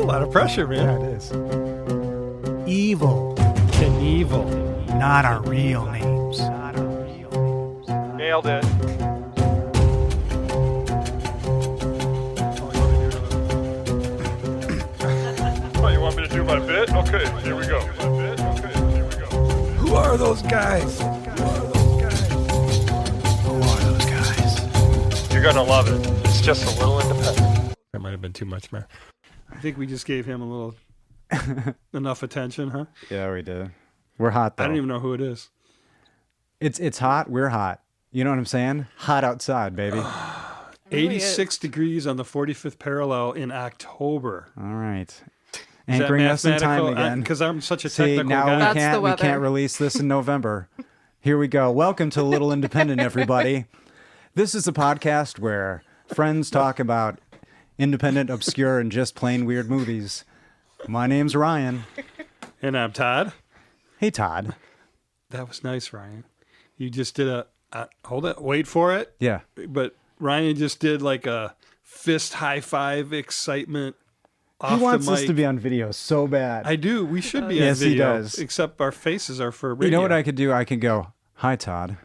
a lot of pressure, man. Yeah, it is. Evil, Knievel. not our real names. Nailed it. Oh, you want me to do my bit? Okay, here we go. Who are those guys? Who are those guys? You're gonna love it. It's just a little independent. That might have been too much, man. I think we just gave him a little enough attention, huh? Yeah, we did. We're hot, though. I don't even know who it is. It's hot. We're hot. You know what I'm saying? Hot outside, baby. All 86 degrees on the 45th parallel in October. right. Is that Anchoring us in time again. Because I'm such a See, technical now guy. That's the we weather. can't release this in November. Here we go. Welcome to Little Independent, everybody. This is a podcast where friends talk about independent, obscure, and just plain weird movies. My name's Ryan. And I'm Todd. Hey, Todd. That was nice, Ryan. You just did hold it, wait for it. Yeah. But Ryan just did like a fist high five excitement off He wants the mic. us to be on video so bad. I do. We should be Yes, on he video. does. Except our faces are for radio. You know what I could do? I could go, hi, Todd.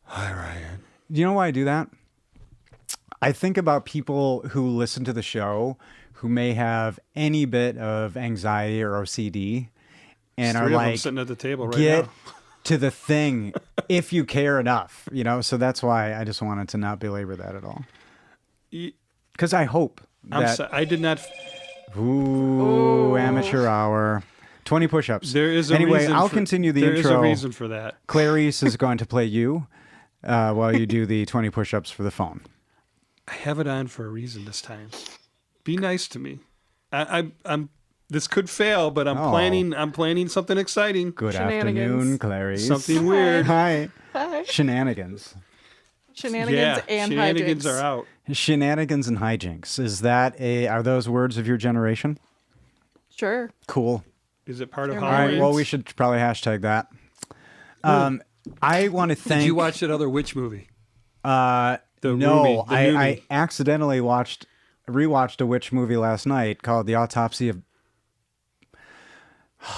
Hi, Ryan. Do you know why I do that? I think about people who listen to the show who may have any bit of anxiety or OCD and are Three of them like, sitting at the table right get now. to the thing if you care enough, you know? So that's why I just wanted to not belabor that at all. Y- Because I hope that... I did not. Ooh, amateur hour. 20 push-ups. There is a anyway, reason I'll for- continue the there intro. There is a reason for that. Clarice is going to play you while you do the 20 push-ups for the phone. I have it on for a reason this time. Be nice to me. I'm. This could fail, but I'm Oh. planning. I'm planning something exciting. Good Shenanigans. afternoon, Clarice. Something weird. Hi. Hi. Shenanigans. Shenanigans Yeah, and shenanigans hijinks. are out. Shenanigans and hijinks. Are those words of your generation? Sure. Cool. Is it part of They're All Halloween? right. Well, we should probably hashtag that. I want to thank. Did you watch that other witch movie? No, Numi, the I Numi. accidentally rewatched a witch movie last night called The Autopsy of.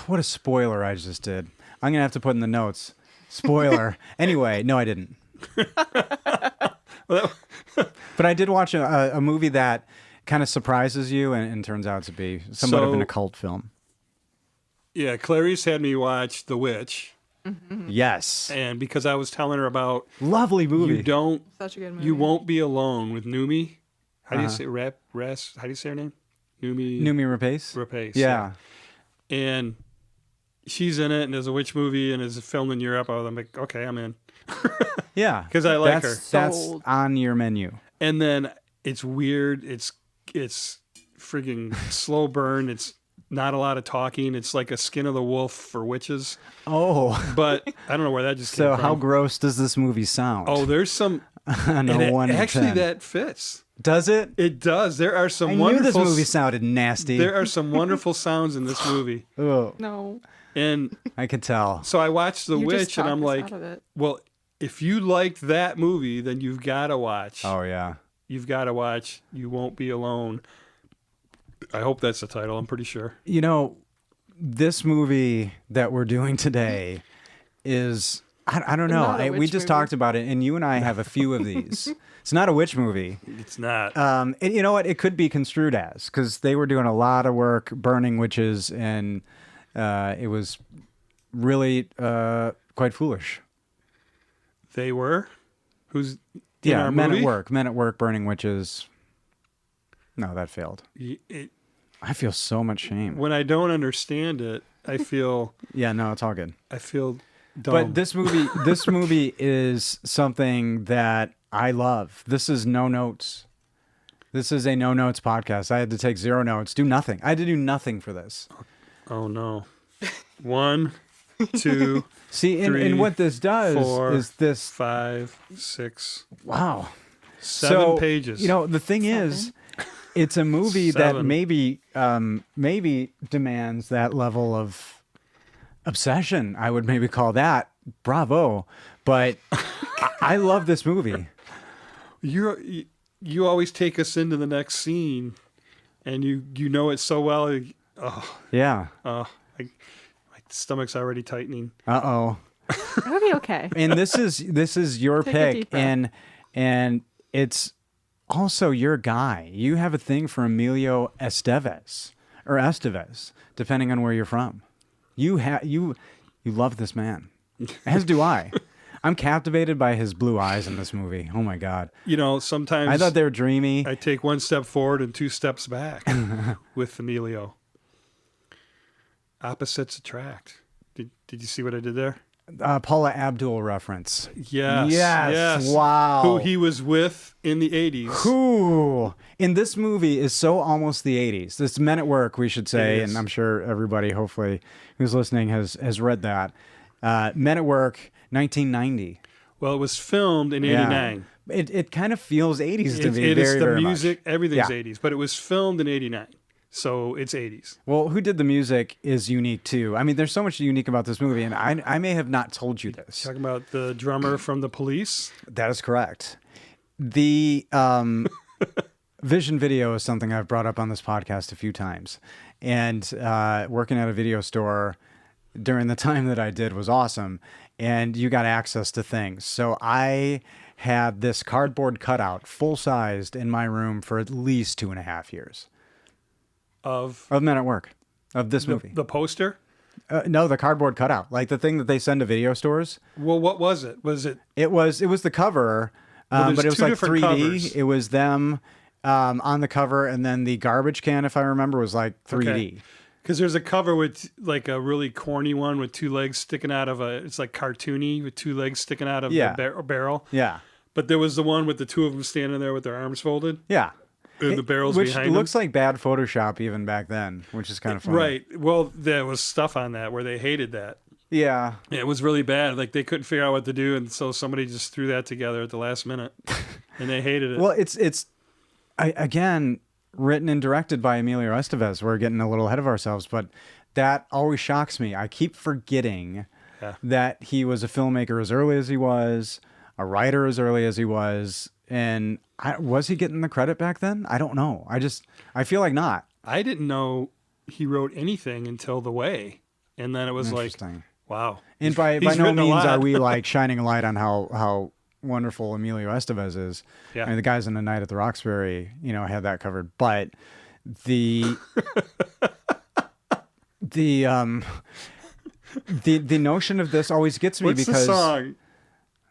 What a spoiler I just did. I'm gonna have to put in the notes. Spoiler. Anyway, no, I didn't. But I did watch a movie that kind of surprises you and turns out to be somewhat of an So- occult film. Yeah, Clarice had me watch The Witch, Yes. and because I was telling her about Lovely movie. Such a good movie. you won't be alone with Numi. How do you Uh-huh. say How do you say her name? Numi Noomi Rapace? Rapace. Yeah. And she's in it, and there's a witch movie, and it's filmed in Europe. I'm like, okay, I'm in. Yeah. 'Cause I like That's- her. That's Sold. on your menu. And then it's weird. It's friggin' slow burn. It's not a lot of talking. It's like a Skin of the Wolf for witches. Oh. But I don't know where that just So came from. how gross does this movie sound? Oh, there's some. on and a 1 to actually, 10. that fits. Does it? It does. There are some I knew wonderful. this movie sounded nasty. There are some wonderful sounds in this movie, Oh, No. and I could tell. so I watched The You just Witch, and I'm talked us like, out of it. well, if you liked that movie, then you've got to watch. Oh yeah. You've got to watch. You Won't Be Alone. I hope that's the title. I'm pretty sure. You know, this movie that we're doing today is I don't know. Not a We witch just movie. talked about it, and you and I have a few of these. It's not a witch movie. It's not. And you know what? It could be construed as because they were doing a lot of work burning witches, and it was really quite foolish. They were. Who's? Yeah, our men movie? at work burning witches. No, that failed. I feel so much shame. When I don't understand it, I feel. Yeah, no, it's all good. I feel dumb. But this movie is something that I love. This is no notes. This is a no notes podcast. I had to take 0 notes, do nothing. I had to do nothing for this. Oh no. 1, 2, See, and 3, what this does 4, is this. 5, 6, Wow. 7 pages. You know, the thing is, it's a movie that 7. maybe demands that level of obsession. I would maybe call that. Bravo. But I love this movie. you always take us into the next scene and you know it so well. Yeah. My stomach's already tightening. Uh-oh. It'll be okay. And this is your Take a pick, deep breath. and it's also your guy. You have a thing for Emilio Estevez, depending on where you're from. You love this man, as do I. I'm captivated by his blue eyes in this movie. Oh my God! You know, sometimes I thought they were dreamy. I take one step forward and two steps back with Emilio. Opposites attract. Did you see what I did there? Paula Abdul reference. Yes. Yes. Wow. Who he was with in the 80s. Who in this movie is so almost the 80s. This Men at Work, we should say, It is. and I'm sure everybody, hopefully, who's listening has read that. Men at Work, 1990. Well, it was filmed in Yeah. 89. It kind of feels 80s to me. It is very, the very much. music, everything's Yeah. 80s, but it was filmed in 89. So it's 80s. Well, who did the music is unique too. I mean, there's so much unique about this movie, and I may have not told you this. Talking about the drummer from the Police. That is correct. The Vision video is something I've brought up on this podcast a few times. And working at a video store during the time that I did was awesome. And you got access to things. So I had this cardboard cutout, full-sized, in my room for at least 2.5 years. Of Of Men at Work, of this movie. the poster. No, the cardboard cutout, like the thing that they send to video stores. Well, what was it? Was it It was the cover, there's but it was two like different 3D. covers. It was them on the cover, and then the garbage can, if I remember, was like 3D. Okay. Because there's a cover with like a really corny one with two legs sticking out of it's like cartoony with two legs sticking out of Yeah. the barrel. Yeah, But there was the one with the two of them standing there with their arms folded yeah. and the barrels Which behind looks them. like bad Photoshop even back then, which is kind of funny. Right. Well, there was stuff on that where they hated that. Yeah. It was really bad. Like they couldn't figure out what to do, and so somebody just threw that together at the last minute, and they hated it. Well, it's again written and directed by Emilio Estevez. We're getting a little ahead of ourselves, but that always shocks me. I keep forgetting Yeah. that he was a filmmaker as early as he was, a writer as early as he was, and was he getting the credit back then? I don't know. I feel like not. I didn't know he wrote anything until The Way, and then it was like, Interesting. wow. And by He's no written a means lot. are we like shining a light on how wonderful Emilio Estevez is. Yeah. I mean, the guys in The Night at the Roxbury, had that covered. But the the notion of this always gets me What's because the song?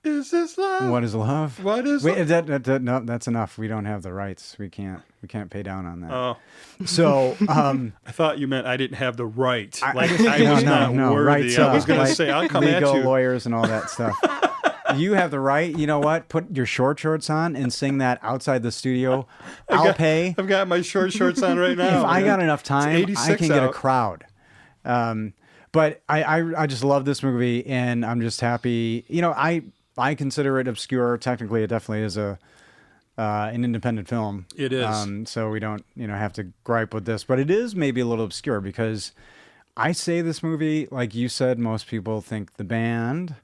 Is this love? what is love? What is Wait, no, that's enough. We don't have the rights. We can't pay down on that. Oh, So I thought you meant I didn't have the right. Like I no, was no, not no, worthy. rights, I was going to like say, I'll come at legal you. lawyers and all that stuff. You have the right. You know what? Put your short shorts on and sing that outside the studio. I'll pay. I've got my short shorts on right now. If I man. got enough time, I 86 can get a out. crowd. But I just love this movie, and I'm just happy. I consider it obscure. Technically, it definitely is an independent film. It is. So we don't have to gripe with this, but it is maybe a little obscure because I say this movie, like you said, most people think The Band,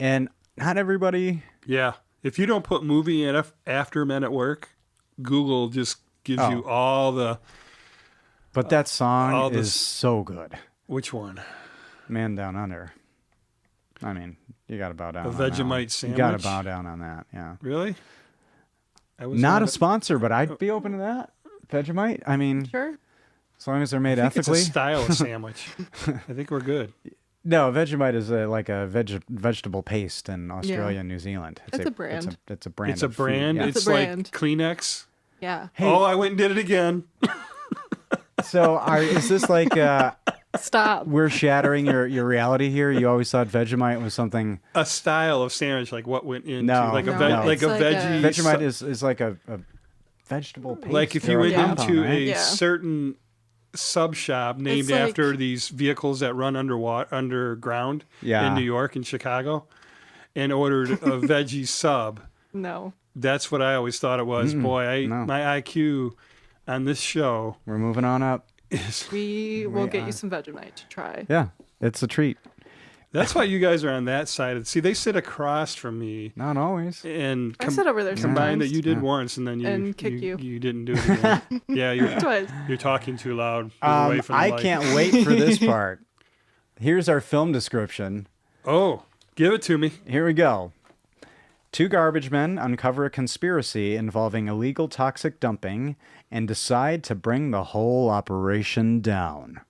and not everybody. Yeah. If you don't put movie in after Men at Work, Google just gives you all the. But that song all is this- so good. Which one? Man Down Under. I mean, you got to bow down. A on that Vegemite one. sandwich? You got to bow down on that. Yeah. Really? I was Not a sponsor, but I'd be open to that. Vegemite. I mean, Sure. as long as they're made I think ethically. it's a style of sandwich. I think we're good. No, Vegemite is like a vegetable paste in Australia and New Zealand. It's a brand. It's a brand. It's a of food, brand. yeah. It's It's a like brand. Kleenex. Yeah. Hey. Oh, I went and did it again. So is this like Stop. we're shattering your reality here? You always thought Vegemite was something. A style of sandwich, like what went into No, like a No, like it's a like a- veggie. Vegemite is like a vegetable paste. like if or you a went compound, into right? a Yeah. certain sub shop named It's like- after these vehicles that run underground Yeah. in New York and Chicago, and ordered a veggie sub. No. That's what I always thought it was. Boy, no. my IQ on this show We're moving on up. is We will get are. you some Vegemite to try. Yeah, it's a treat. That's why you guys are on that side. See, they sit across from me, Not always. and I sit over there combined that sometimes. you did Yeah. once, and then And kick you. You didn't do it again. Yeah, Twice. you're talking too loud. You're away from the I light. can't wait for this part. Here's our film description. Oh, give it to me. Here we go. Two garbage men uncover a conspiracy involving illegal toxic dumping and decide to bring the whole operation down.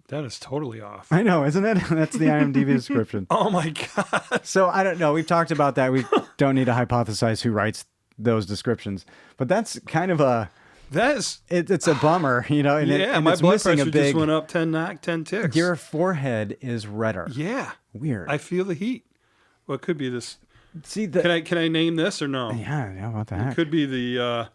That is totally off. I know, isn't it? That's the IMDb description. Oh my god. So I don't know. We've talked about that. We don't need to hypothesize who writes those descriptions, but that's kind of That's it's a bummer, you know. And yeah. and My it's blood missing pressure a big. just went up 10 ticks. Your forehead is redder. Yeah, Weird. I feel the heat. Well, it could be this. See the. Can I name this or no? Yeah. What the It heck? could be the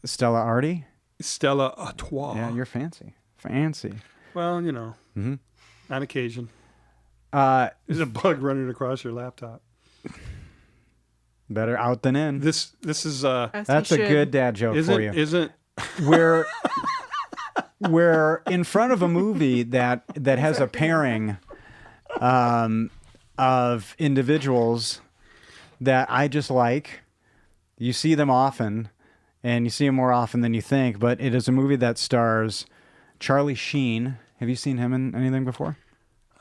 Stella Artie. Stella Artois. Yeah, you're fancy. Fancy. Well, you know, Mhm. on occasion. Uh, There's a bug running across your laptop. better out than in. This is As he That's a should. good dad joke for you. isn't We're in front of a movie that has a pairing of individuals that I just like. You see them often, and you see them more often than you think. But it is a movie that stars Charlie Sheen. Have you seen him in anything before?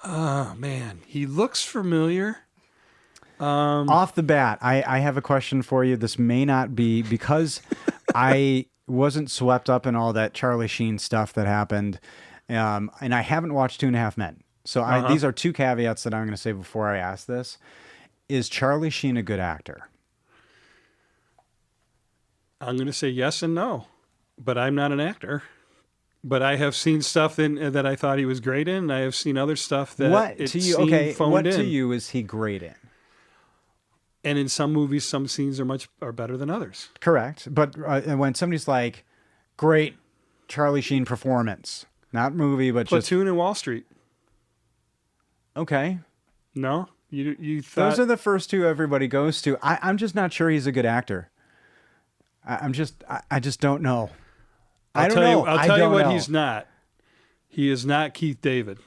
Oh man, he looks familiar. Off the bat, I have a question for you. This may not be because I wasn't swept up in all that Charlie Sheen stuff that happened, and I haven't watched 2.5 Men. So these are two caveats that I'm going to say before I ask this. Is Charlie Sheen a good actor? I'm going to say yes and no, but I'm not an actor. But I have seen stuff that I thought he was great in. And I have seen other stuff that What it to you? seemed Okay, phoned what in. to you is he great in? And in some movies, some scenes are better than others. Correct, but when somebody's like, great Charlie Sheen performance, not movie, but just Platoon and Wall Street. okay. No, you thought Those are the first two everybody goes to. I'm just not sure he's a good actor. I just don't know. I don't know. I'll I tell you don't what know. he's not. He is not Keith David.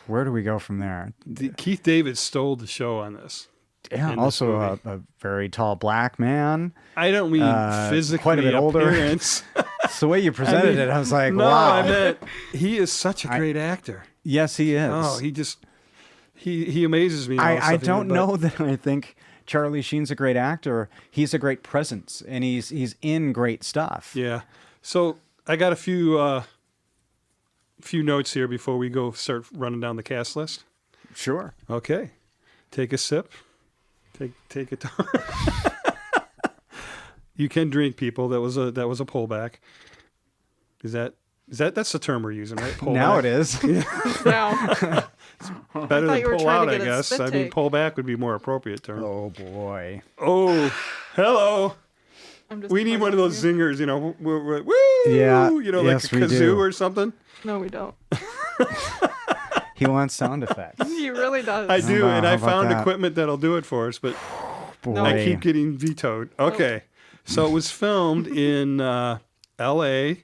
Where do we go from there? Keith David stole the show on this. Yeah, in this also movie. a very tall black man. I don't mean physically, quite a bit older. appearance. It's the way you presented it. I was like, no, wow. I meant he is such a great actor. Yes, he is. Oh, he amazes me. in all the I stuff he don't did, but know that I think Charlie Sheen's a great actor. He's a great presence, and he's in great stuff. Yeah. So I got a few notes here before we go start running down the cast list. Sure. Okay. Take a sip. Take it. You can drink, people. That was a pullback. That's the term we're using, right? Pullback. Now it is. Wow. Better thought than you were pull trying out, to I get a guess. spit I mean, take. pullback would be more appropriate term. Oh boy. Oh, hello. I'm just We need one of those pointing zingers, you know. Woo! Yeah, You know, yes, like a we kazoo do. or something. at you. No, we don't. He wants sound effects. He really does. I do, Wow, and how I about found that? equipment that'll do it for us, but Boy. I keep getting vetoed. Okay. So it was filmed in L.A.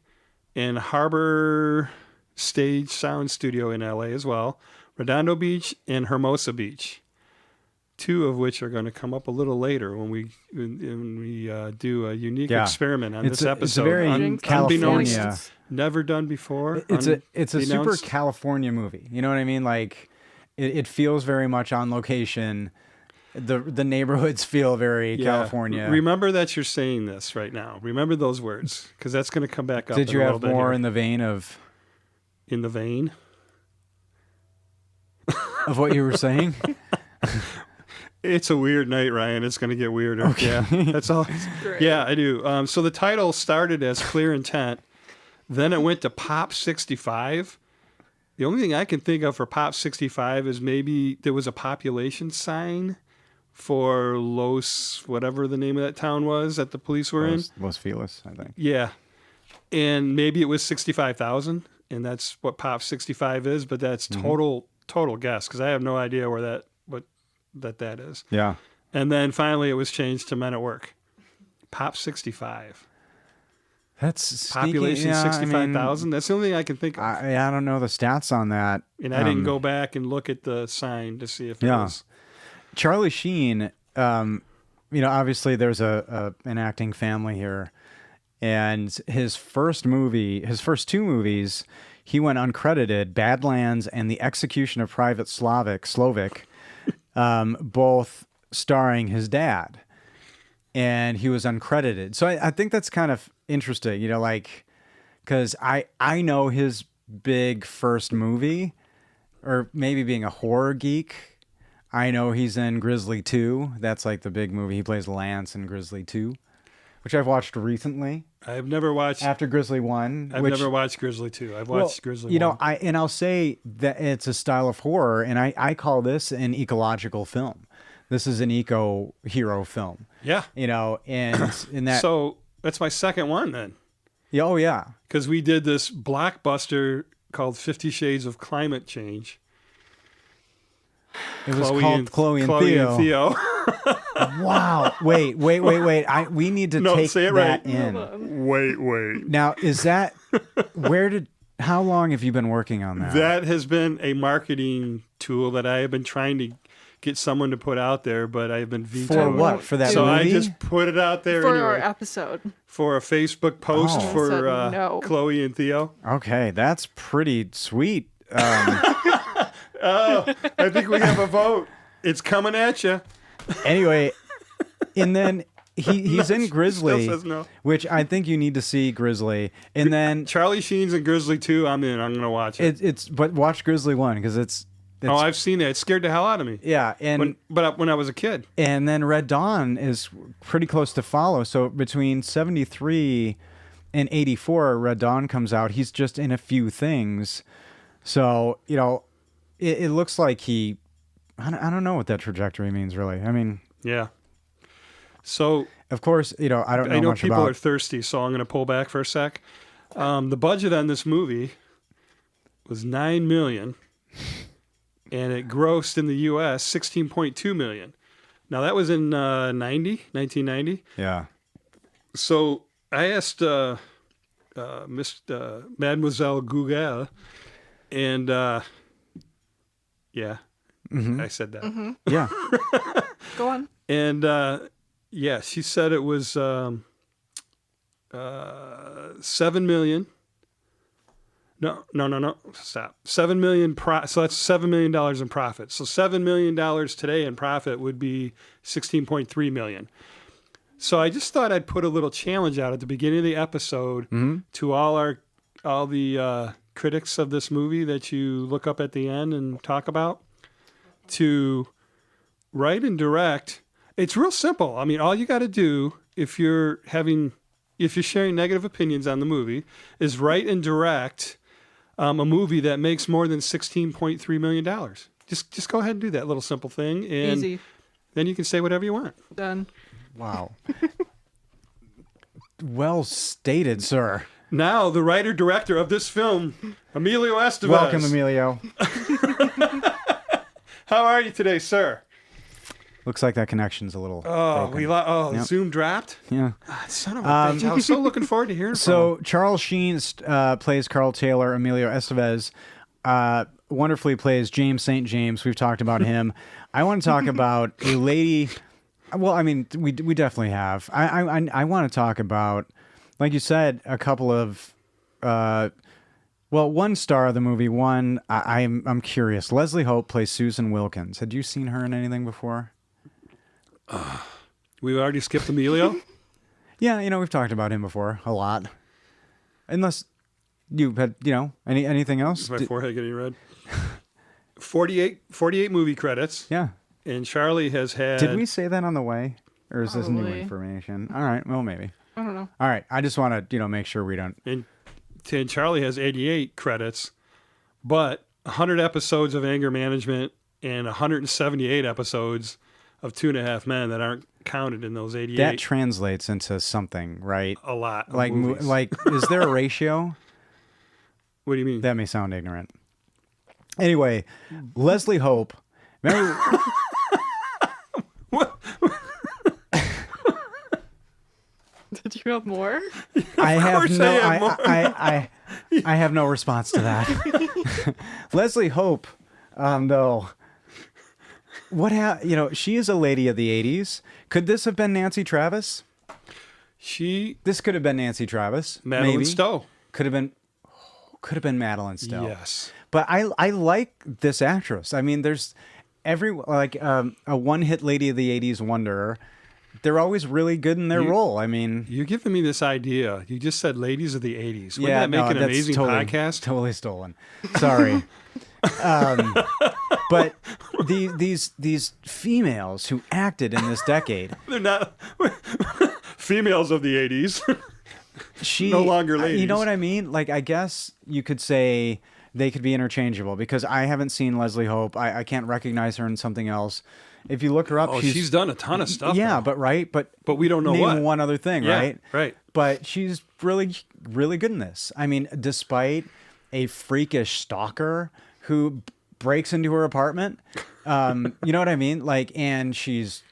in Harbor Stage Sound Studio in L.A. as well, Redondo Beach and Hermosa Beach, two of which are going to come up a little later when we do a unique Yeah. experiment on It's this a episode. very Unbeknownst. California. Never done before. It's a super unbeknownst. California movie. You know what I mean? Like it feels very much on location. The neighborhoods feel very Yeah. California. Remember that you're saying this right now. Remember those words, because that's going to come back up. Did in you a have little bit more here. in the vein of in the vein? what you were saying? It's a weird night, Ryan. It's going to get weirder. Yeah, that's all. Great. Yeah, I do. So the title started as Clear Intent, then it went to Pop 65. The only thing I can think of for Pop 65 is maybe there was a population sign for Los, whatever the name of that town was that the police were in. Los Feliz, I think. Yeah, and maybe it was 65,000, and that's what Pop 65 is. But that's total guess, because I have no idea where that is. Yeah. And then finally it was changed to Men at Work. Pop 65. That's sneaky. Population Yeah, 65,000. That's the only thing I can think of. I don't know the stats on that. And I didn't go back and look at the sign to see if it Yeah. was. Charlie Sheen, obviously there's an acting family here, and his first two movies, he went uncredited: Badlands and The Execution of Private Slovik, both starring his dad, and he was uncredited. So I think that's kind of interesting, because I know his big first movie, or maybe being a horror geek. I know he's in Grizzly 2. That's like the big movie. He plays Lance in Grizzly 2, which I've watched recently I've never watched. after Grizzly 1. I've never watched Grizzly 2. I've watched Grizzly 1. I'll say that it's a style of horror, and I call this an ecological film. This is an eco hero film. Yeah. And in that. So that's my second one then. Yeah, oh yeah. Because we did this blockbuster called 50 Shades of Climate Change. It was called Chloe and Theo. Wow. Wait. We need to take say it that right. in. Wait. Now, is that how long have you been working on that? That has been a marketing tool that I have been trying to get someone to put out there, but I've been vetoed. For what? For that So movie? I just put it out there For our anyway. episode. For a Facebook post Oh. for Said no. Chloe and Theo. Okay, that's pretty sweet. Oh, I think we have a vote. It's coming at you. Anyway, and then he's in Grizzly, Still says no. which I think you need to see Grizzly, and then Charlie Sheen's in Grizzly 2. I'm in. I'm going to watch it. but watch Grizzly 1 because it's Oh, I've seen it. It scared the hell out of me. yeah, and When I was a kid. and then Red Dawn is pretty close to follow. So between 73 and 84, Red Dawn comes out. He's just in a few things. So, it looks like I don't know what that trajectory means, really. I mean, Yeah. So of course, I don't know, I know much people about are thirsty, so I'm going to pull back for a sec. The budget on this movie was $9 million, and it grossed in the U.S. $16.2 million. Now, that was in 1990. Yeah. So I asked Mademoiselle Google, and yeah, I said that. Yeah. Go on. And yeah, she said it was 7 million. No. Stop. 7 million. So that's $7 million in profit. So $7 million today in profit would be 16.3 million. So I just thought I'd put a little challenge out at the beginning of the episode to all the critics of this movie that you look up at the end and talk about, to write and direct. It's real simple. I mean, all you got to do if you're sharing negative opinions on the movie is write and direct a movie that makes more than $16.3 million. Just go ahead and do that little simple thing, and Easy. then you can say whatever you want. Done. Wow. Well stated, sir. Now, the writer-director of this film, Emilio Estevez. Welcome, Emilio. How are you today, sir? Looks like that connection's a little Oh, broken. Yep. Zoom dropped? Yeah. Son of a bitch. I was so looking forward to hearing from him. So Charles Sheen plays Carl Taylor. Emilio Estevez wonderfully plays James St. James. We've talked about him. I want to talk about a lady. Well, I mean, we definitely have. I want to talk about, like you said, a couple of. One star of the movie. One, I'm curious. Leslie Hope plays Susan Wilkins. Had you seen her in anything before? We've already skipped Emilio. Yeah, we've talked about him before a lot. Unless you had, anything else? Is my forehead getting red? 48 movie credits. Yeah. And Charlie has had... Did we say that on the way? Or is this new Probably. information? All right. Well, maybe. I don't know. All right. I just want to, make sure we don't. And Charlie has 88 credits, but 100 episodes of anger management and 178 episodes of 2.5 Men that aren't counted in those 88. That translates into something, right? A lot of Like, movies. is there a ratio? What do you mean? That may sound ignorant. Anyway, Leslie Hope. Remember, Did you You have more? I have course no. I have more. I have no response to that. Leslie Hope, though. She is a lady of the '80s. Could this have been Nancy Travis? This could have been Nancy Travis. Madeline maybe. Stowe. Could have been Madeline Stowe. Yes. But I like this actress. I mean, there's a one-hit lady of the '80s wonder. They're always really good in their role. I mean, You're giving me this idea. You just said ladies of the 80s. Wouldn't yeah, that make no, an that's amazing podcast? Totally stolen. Sorry. But these females who acted in this decade, They're not females of the 80s. she No longer ladies. You know what I mean? Like, I guess you could say they could be interchangeable because I haven't seen Leslie Hope. I can't recognize her in something else. If you look her up, Oh, she's done a ton of stuff. yeah, though. but we don't know name what. one other thing, Yeah, right? right. But she's really, really good in this. I mean, despite a freakish stalker who breaks into her apartment, you know what I mean? Like, and she's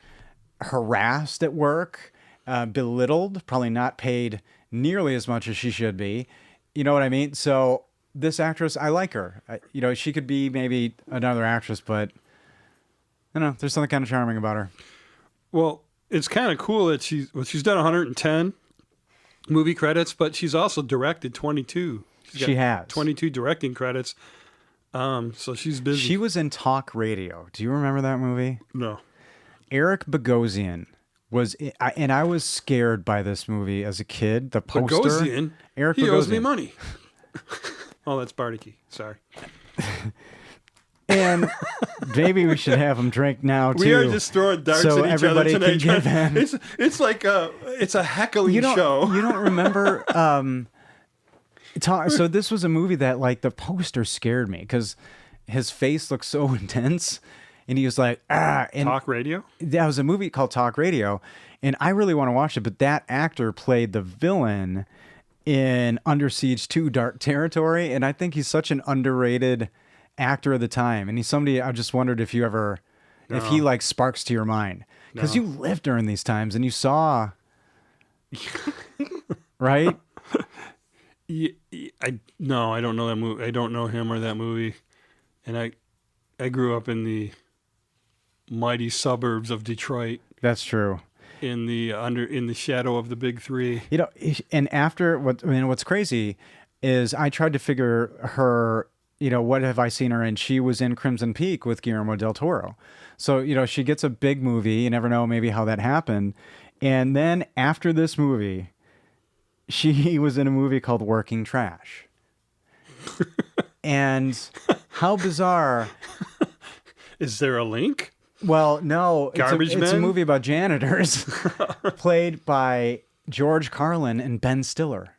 harassed at work, belittled, probably not paid nearly as much as she should be. You know what I mean? So this actress, I like her. She could be maybe another actress, but I don't know. There's something kind of charming about her. Well, it's kind of cool that she's done 110 movie credits, but she's also directed 22. She has 22 directing credits. So she's busy. She was in Talk Radio. Do you remember that movie? No. Eric Bogosian was, and I was scared by this movie as a kid. The poster. Bogosian? Eric He Bogosian. owes me money. Oh, that's Bardicki. Sorry. And maybe we should have him drink now too. We are just throwing darts so at each other everybody tonight. can give him. It's like it's a heckling You don't, show. you don't remember? So this was a movie that, like, the poster scared me because his face looked so intense, and he was like, and Talk radio? that was a movie called Talk Radio, and I really want to watch it, but that actor played the villain in Under Siege 2 Dark Territory, and I think he's such an underrated actor of the time, and he's somebody I just wondered if you ever, if he, like, sparks to your mind, because you lived during these times, and you saw, right? I don't know that movie. I don't know him or that movie, and I grew up in the mighty suburbs of Detroit, That's true. in the shadow of the big three. And after what's crazy is I tried to figure her, what have I seen her in? She was in Crimson Peak with Guillermo del Toro. So, she gets a big movie. You never know maybe how that happened. And then after this movie, she was in a movie called Working Trash. And how bizarre. Is there a link? Well, no, Garbage it's a Men? movie about janitors played by George Carlin and Ben Stiller.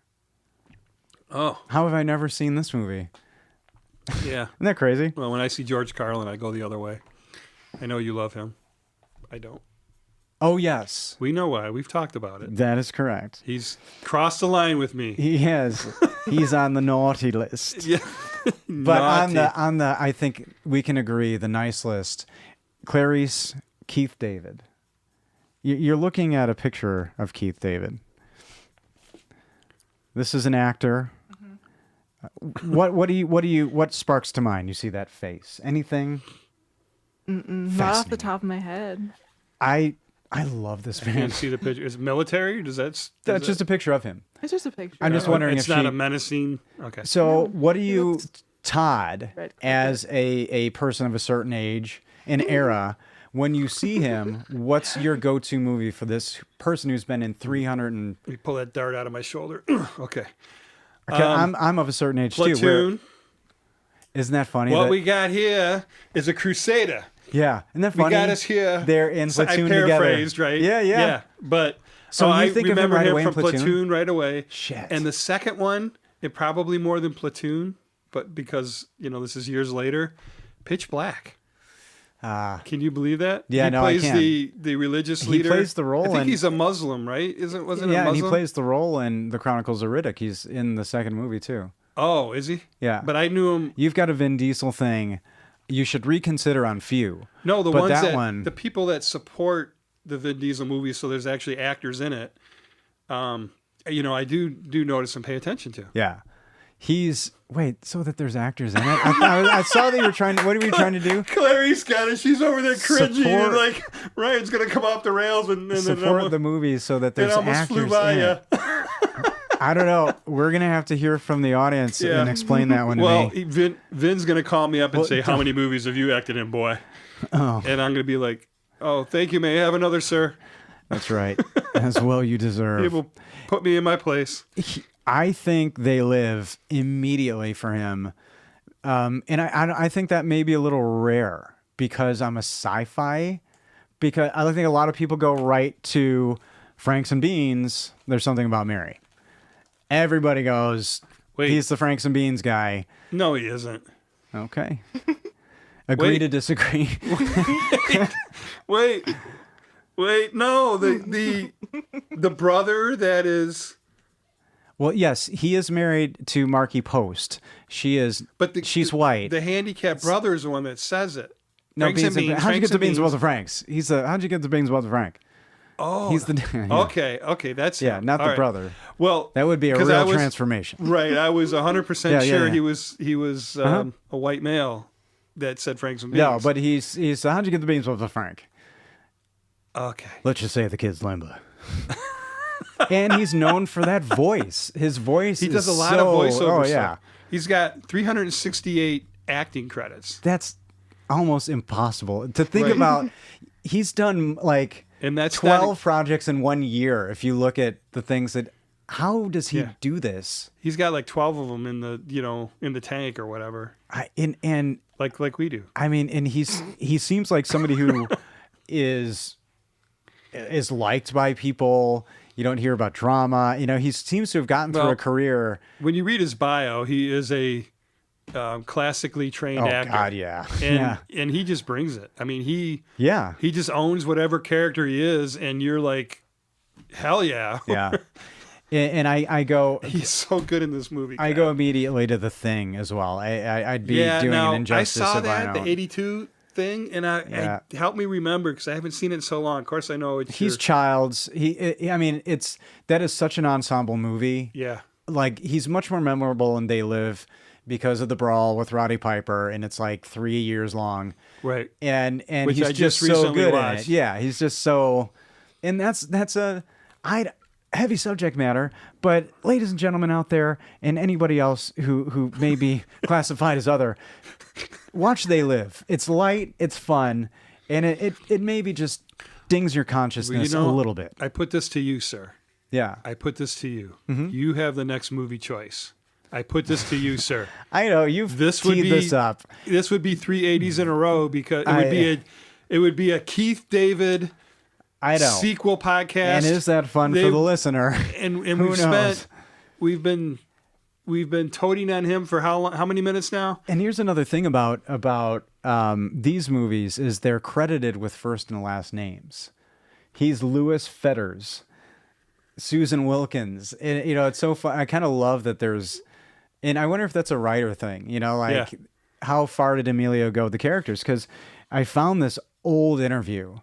Oh, How have I never seen this movie? yeah. Isn't that crazy? Well, when I see George Carlin, I go the other way. I know you love him. I don't. Oh, yes. We know why. We've talked about it. That is correct. He's crossed the line with me. He has. He's on the naughty list. Yeah. But Naughty. on the I think we can agree, the nice list. Clarice Keith David. You're looking at a picture of Keith David. This is an actor. Mm-hmm. What sparks to mind? You see that face? Anything? Not off the top of my head. I love this I man. can't see the picture. Is it military? That's just a picture of him. It's just a picture. I'm just wondering it's if not she- a menacing. Okay. So, what do you, Todd, Red carpet. as a person of a certain age, an era, when you see him, what's your go-to movie for this person who's been in 300 and... Let me pull that dart out of my shoulder. Okay. I'm of a certain age, too. Platoon. Isn't that funny? What that- we got here is a crusader. Yeah. Isn't that We funny? got us here. They're in So Platoon I together. paraphrased, right? Yeah. But So you I think of him remember right him away in from Platoon? right away. Shit. And the second one, it probably more than Platoon, but because this is years later, Pitch Black. Can you believe that? Yeah, he no, I plays can. the religious He leader. plays the role I think and- he's a Muslim, right? Wasn't a Yeah, and Muslim? he plays the role in The Chronicles of Riddick. He's in the second movie, too. Oh, is he? Yeah. But I knew him. You've got a Vin Diesel thing. You should reconsider on Few. No, the But ones that one- the people that support the Vin Diesel movies, so there's actually actors in it. I do notice and pay attention to. Yeah. So that there's actors in it. I saw that you were trying. What were you trying to do? Clarice got it. She's over there cringing. Support- And like Ryan's gonna come off the rails and Support the movies so that there's it almost actors flew by in you. it. I don't know. We're gonna have to hear from the audience Yeah. and explain that one to Well, me. Vin's gonna call me up and Well, say, "How many movies have you acted in, boy?" Oh, And I'm gonna be like, "Oh, thank you. May I have another, sir? that's right. As well you deserve. It will put me in my place." I think They Live immediately for him. And I think that may be a little rare because I'm a sci-fi. Because I think a lot of people go right to Franks and Beans. There's something about Mary. Everybody goes, Wait. he's the Franks and Beans guy. No, he isn't. Okay. Agree Wait. to disagree. Wait. No, the brother that is. Well, yes, he is married to Marky Post. She's white. The handicapped brother is the one that says it. No, Franks and Beans. Beans, How'd you Franks get the and Beans Beans. Walter Franks? How'd you get the Beans Walter Frank? Oh, He's the yeah. Okay, that's Yeah, him. not All the right. brother. Well, That would be a 'cause real I was- transformation. Right, I was 100% Yeah, sure yeah. he was a white male that said Franks and Beans. No, but he's how'd you get the Beans Walter Frank? okay. Let's just say the kid's Limba. And he's known for that voice. His voice He does a is lot of voiceover Oh, stuff. yeah. He's got 368 acting credits. That's almost impossible to think Right. about. He's done like And that's not- 12 projects in 1 year. If you look at the things that, how does he Yeah. do this? He's got like 12 of them in the tank or whatever. And Like we do. I mean, and he seems like somebody who is liked by people. You don't hear about drama. He seems to have gotten through Well, a career. When you read his bio, he is a classically trained Oh actor. God, yeah, And and he just brings it. I mean, he yeah. just owns whatever character he is, and you're like, hell yeah. Yeah. And I go He's so good in this movie. I go immediately to The Thing as well. I'd be doing now, an injustice I saw if that, I the don't. 82 thing, and Yeah. I help me remember because I haven't seen it in so long. Of course, I know it's He's Childs. I mean, that is such an ensemble movie. yeah. Like he's much more memorable in They Live because of the brawl with Roddy Piper, and it's like 3 years long. Right. And Which he's I just just so recently good watched. at it. Yeah, he's just so, and that's a heavy subject matter. But ladies and gentlemen out there, and anybody else who may be classified as other, watch They Live. It's light, it's fun, and it maybe just dings your consciousness a little bit. I put this to you, sir. Yeah, I put this to you. Mm-hmm. You have the next movie choice. I put this to you, sir. I know you've This would teed be this up. This would be 3 80s in a row because it would be a Keith David I know. sequel podcast. And is that fun for They- the listener? and Who we've knows? we've been toting on him for how long, how many minutes now? And here's another thing about these movies is they're credited with first and last names. He's Louis Fetters, Susan Wilkins. And, it's so fun. I kind of love that there's, and I wonder if that's a writer thing, Yeah. how far did Emilio go with the characters? Because I found this old interview,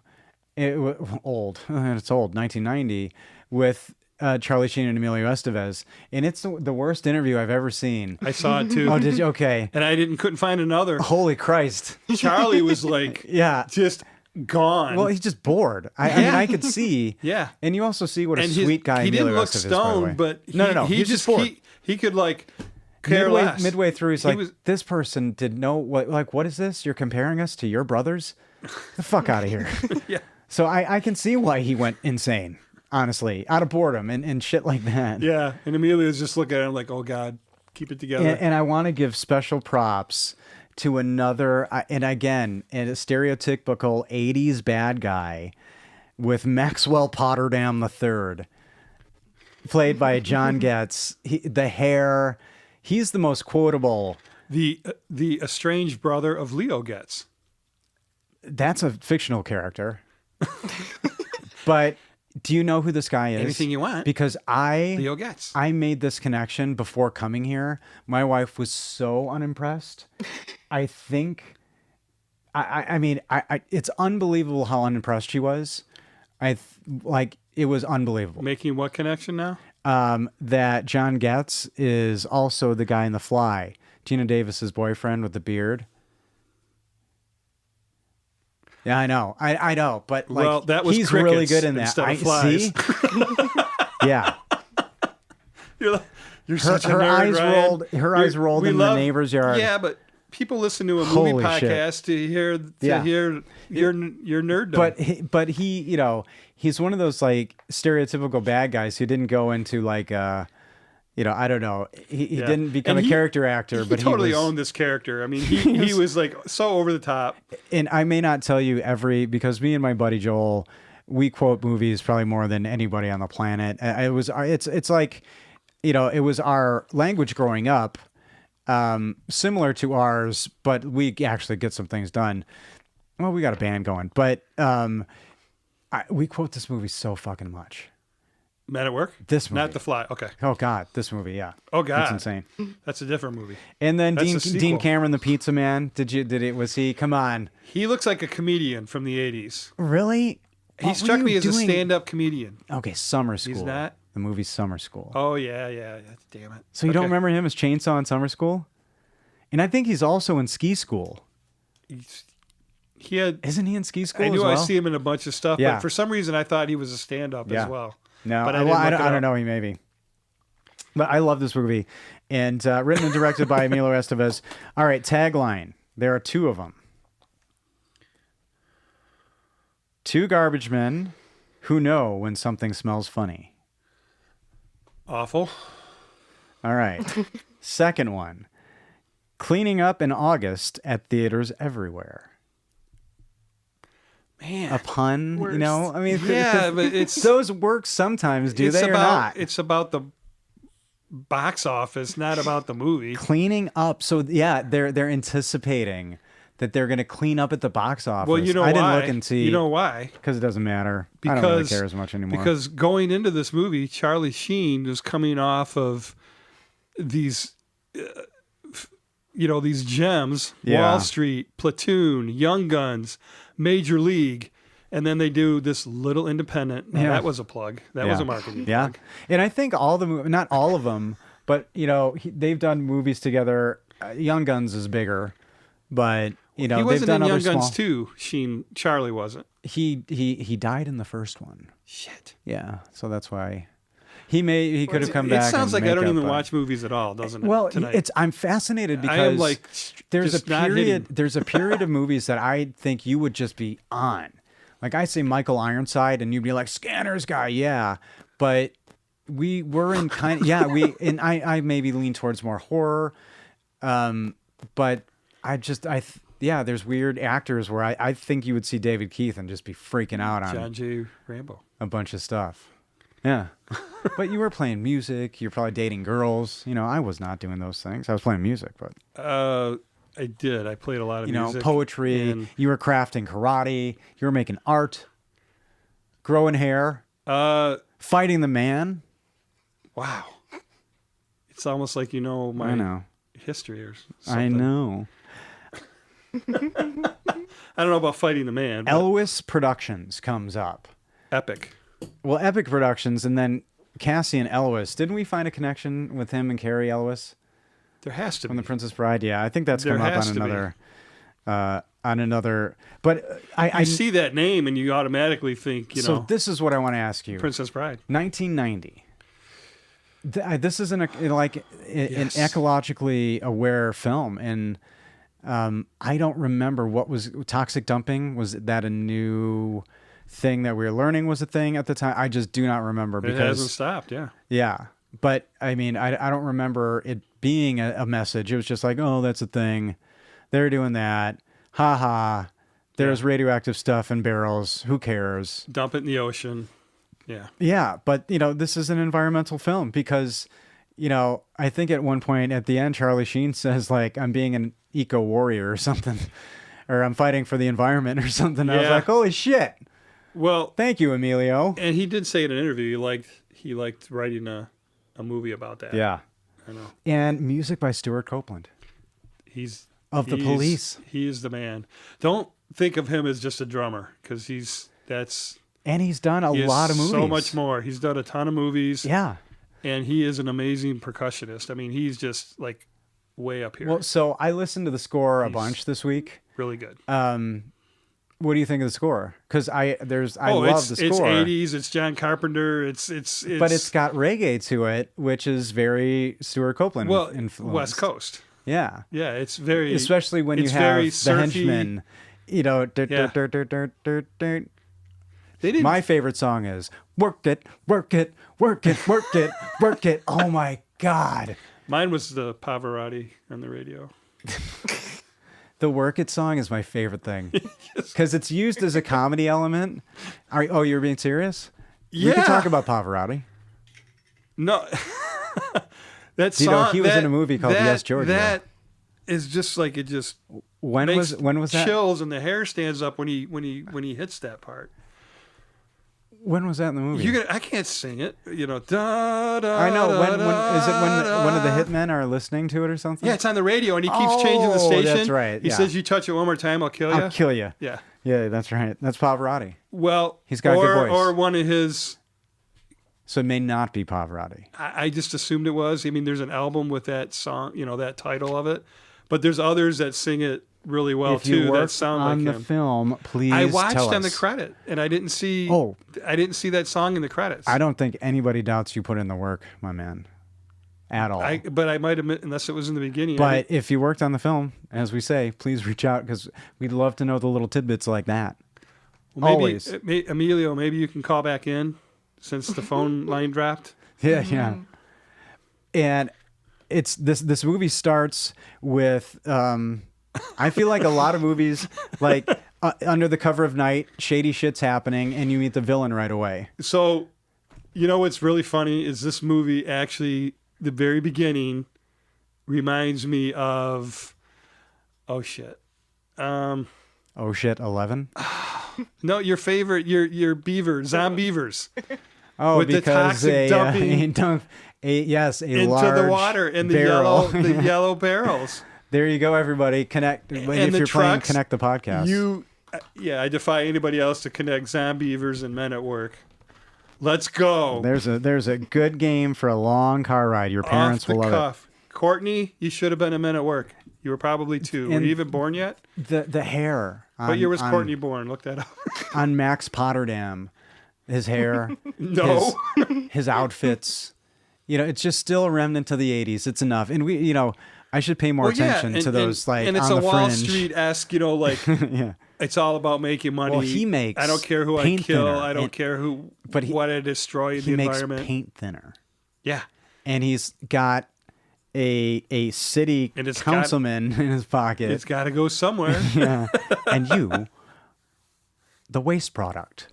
it's old, 1990, with Charlie Sheen and Emilio Estevez. And it's the worst interview I've ever seen. I saw it too. Oh, did you? Okay. And I couldn't find another. Holy Christ. Charlie was like Yeah. just gone. Well, he's just bored. I mean, I could see. Yeah. And you also see what a and sweet guy he didn't Emilio look Estevez is, by the way. stoned, but no. he He's just bored. he could like care less. Midway through, he's He like, was- this person did know what is this? You're comparing us to your brothers? The fuck out of here. Yeah. So I can see why he went insane, honestly, out of boredom and shit like that. Yeah, and Amelia's just looking at him like, "Oh God, keep it together." And I want to give special props to another, and again, a stereotypical 80s bad guy with Maxwell Potterdam III, played by John Getz. The hair, he's the most quotable. the estranged brother of Leo Getz. That's a fictional character. But do you know who this guy is? Anything you want. Because Leo Getz. I made this connection before coming here. My wife was so unimpressed. I think, I mean, it's unbelievable how unimpressed she was. it was unbelievable. Making what connection now? That John Getz is also the guy in The Fly, Gina Davis's boyfriend with the beard. Yeah, I know. I know, but like, Well, that was he's really crickets good in that. instead of flies. See? Yeah. You're such a her nerd, eyes Ryan. rolled. Her eyes rolled We in love- the neighbor's yard. Yeah, but people listen to a movie Holy shit. podcast to hear Yeah. your nerddom. But he, you know, he's one of those like stereotypical bad guys who didn't go into like you know, I don't know. He Yeah. didn't become And a character actor, but he totally he was, owned this character. I mean, he was like so over the top. And I may not tell you because me and my buddy Joel, we quote movies probably more than anybody on the planet. It's like, you know, it was our language growing up, similar to ours, but we actually get some things done. Well, we got a band going, but we quote this movie so fucking much. Men at Work? This movie. Not The Fly. Okay. Oh God, this movie, yeah. Oh, God. it's insane. That's a different movie. And then That's a Dean sequel. Cameron, the Pizza Man. Was he? Come on, He looks like a comedian from the 80s. really? He What struck were me you as a doing? stand-up comedian. Okay, Summer School. not? The movie Summer School. Oh, yeah. Damn it. So you don't Okay. remember him as Chainsaw in Summer School? And I think he's also in Ski School. He had... Isn't he in Ski School I knew as well? I see him in a bunch of stuff, Yeah. but for some reason I thought he was a stand-up Yeah. as well. No, But I, didn't look it don't up. know. He may be. But I love this movie. And written and directed by Emilio Estevez. All right, tagline. There are two of them. Two garbage men who know when something smells funny. Awful. All right. Second one. Cleaning up in August at theaters everywhere. Man. A pun, you Worst. know? I mean, Yeah, but it's... those work sometimes, do they or not? It's about the box office, not about the movie. Cleaning up. So yeah, they're anticipating that they're going to clean up at the box office. Well, you know I didn't why? look and see. You know why? Because it doesn't matter. I Because don't really care as much anymore. Because going into this movie, Charlie Sheen was coming off of these, these gems: Yeah. Wall Street, Platoon, Young Guns, Major League, and then they do this little independent. Now, Yeah. that was a plug. That was a marketing Yeah, plug. and I think all the not all of them, but you know they've done movies together. Young Guns is bigger, but you know He they've wasn't done in other Young Guns small. too. Charlie wasn't. He died in the first one. Shit. Yeah, so that's why he could have come It back. sounds and like I don't make up, even but- watch movies at all, doesn't it? Well, tonight. I'm fascinated because I am like there's a just not period. hitting. There's a period of movies that I think you would just be on. Like I say, Michael Ironside, and you'd be like, "Scanners guy, yeah." But we were in kind of I maybe lean towards more horror, but there's weird actors where I think you would see David Keith and just be freaking out on John J. Rambo. a bunch of stuff. Yeah. But you were playing music. You're probably dating girls. You know, I was not doing those things. I was playing music, but I did. I played a lot of you know, music. poetry. and, You were crafting karate. You were making art, growing hair, fighting the man. wow. It's almost like you know my I know. history or I something. know. I don't know about fighting the man, but Elwes Productions comes up. epic. Well, Epic Productions, and then Cassian Elwes. Didn't we find a connection with him and Carrie Elwes There has to from be. The Princess Bride? Yeah, I think that's There come up has on to be. another. On another, but I You see that name and you automatically think, so this is what I want to ask you. Princess Bride. 1990. This is an Yes. ecologically aware film, and I don't remember what was toxic dumping. Was that a new thing that we were learning was a thing at the time? I just do not remember It hasn't because stopped, yeah. yeah. But I mean, I don't remember it being a message. It was just like, oh, that's a thing. They're doing that. Ha ha. There's radioactive stuff in barrels. Who cares? Dump it in the ocean. Yeah. Yeah, but you know, this is an environmental film because, you know, I think at one point at the end, Charlie Sheen says like, "I'm being an eco warrior" or something, or "I'm fighting for the environment" or something. I was Yeah. like, "Holy shit! Well, Thank you, Emilio." and he did say in an interview he liked writing a movie about that. Yeah, I know. and music by Stuart Copeland. He's Of the Police. He is the man. Don't think of him as just a drummer because that's And he's done a He has lot of movies. so much more. He's done a ton of movies. Yeah. And he is an amazing percussionist. I mean, he's just like way up here. Well, so I listened to the score a He's- bunch this week. Really good. What do you think of the score? Because I love the score. It's 80s. It's John Carpenter. It's but it's got reggae to it, which is very Stuart Copeland well influenced. West Coast. Yeah. Yeah, it's very Especially when you it's have very the surfy. henchmen, you know. Yeah. They didn't. My favorite song is "Work It, Work It, Work It, Work It, Work It." Oh my God. Mine was the Pavarotti on the radio. The "Work It" song is my favorite thing because it's used as a comedy element. Oh, you're being serious? Yeah. We can talk about Pavarotti. No, that You know, song. he was that, in a movie called that, Yes, Georgia. That is just like it just When makes was that? chills and the hair stands up when he hits that part. When was that in the movie? I can't sing it. You know, da, da, I know. When da, is it? When da, one of the da. hitmen are listening to it or something? Yeah, it's on the radio, and he keeps changing the Oh, station. that's right, He yeah. says, "You touch it one more time, I'll kill you." I'll kill you. Yeah. Yeah, that's right. That's Pavarotti. Well, He's got a good voice. Or one of his. So it may not be Pavarotti. I just assumed it was. I mean, there's an album with that song, you know, that title of it, but there's others that sing it really well if you too. work That sound on like the him. film, please I watched tell on the us. credit, and I didn't see. Oh. I didn't see that song in the credits. I don't think anybody doubts you put in the work, my man, at all. But I might have, unless it was in the beginning. I But didn't- if you worked on the film, as we say, please reach out because we'd love to know the little tidbits like that. well, maybe, always. Emilio, maybe you can call back in since the phone line dropped. Yeah, yeah. And it's this movie starts with I feel like a lot of movies like under the cover of night, shady shit's happening and you meet the villain right away. So, you know what's really funny is this movie actually, the very beginning, reminds me of, oh shit, Oh shit, 11? no, your favorite, your beaver, Zombievers, Oh, with the because toxic dumping yes, a into large the water and the barrel. yellow barrels. There you go, everybody. Connect. If And you're the playing, trucks, connect the podcast. I defy anybody else to connect Zombievers and Men at Work. Let's go. There's a good game for a long car ride. Your parents Off the will love cuff. Courtney, you should have been a Men at Work. You were probably 2. Were And- you even born yet? it. The hair. What year was Courtney born? Look that up. On Max Potterdam? His hair. No. His outfits. You know, it's just still a remnant of the 80s. It's enough. And we, you know, I should pay more attention to those like and it's on a the Wall fringe. Street-esque, you know, like Yeah. it's all about making money. Well, he makes I don't care who I paint kill. thinner, I don't and- care who. but what I destroy in He the makes environment. paint thinner. Yeah. And he's got a city And it's councilman in his pocket. It's got to go somewhere. Yeah. And you, the waste product.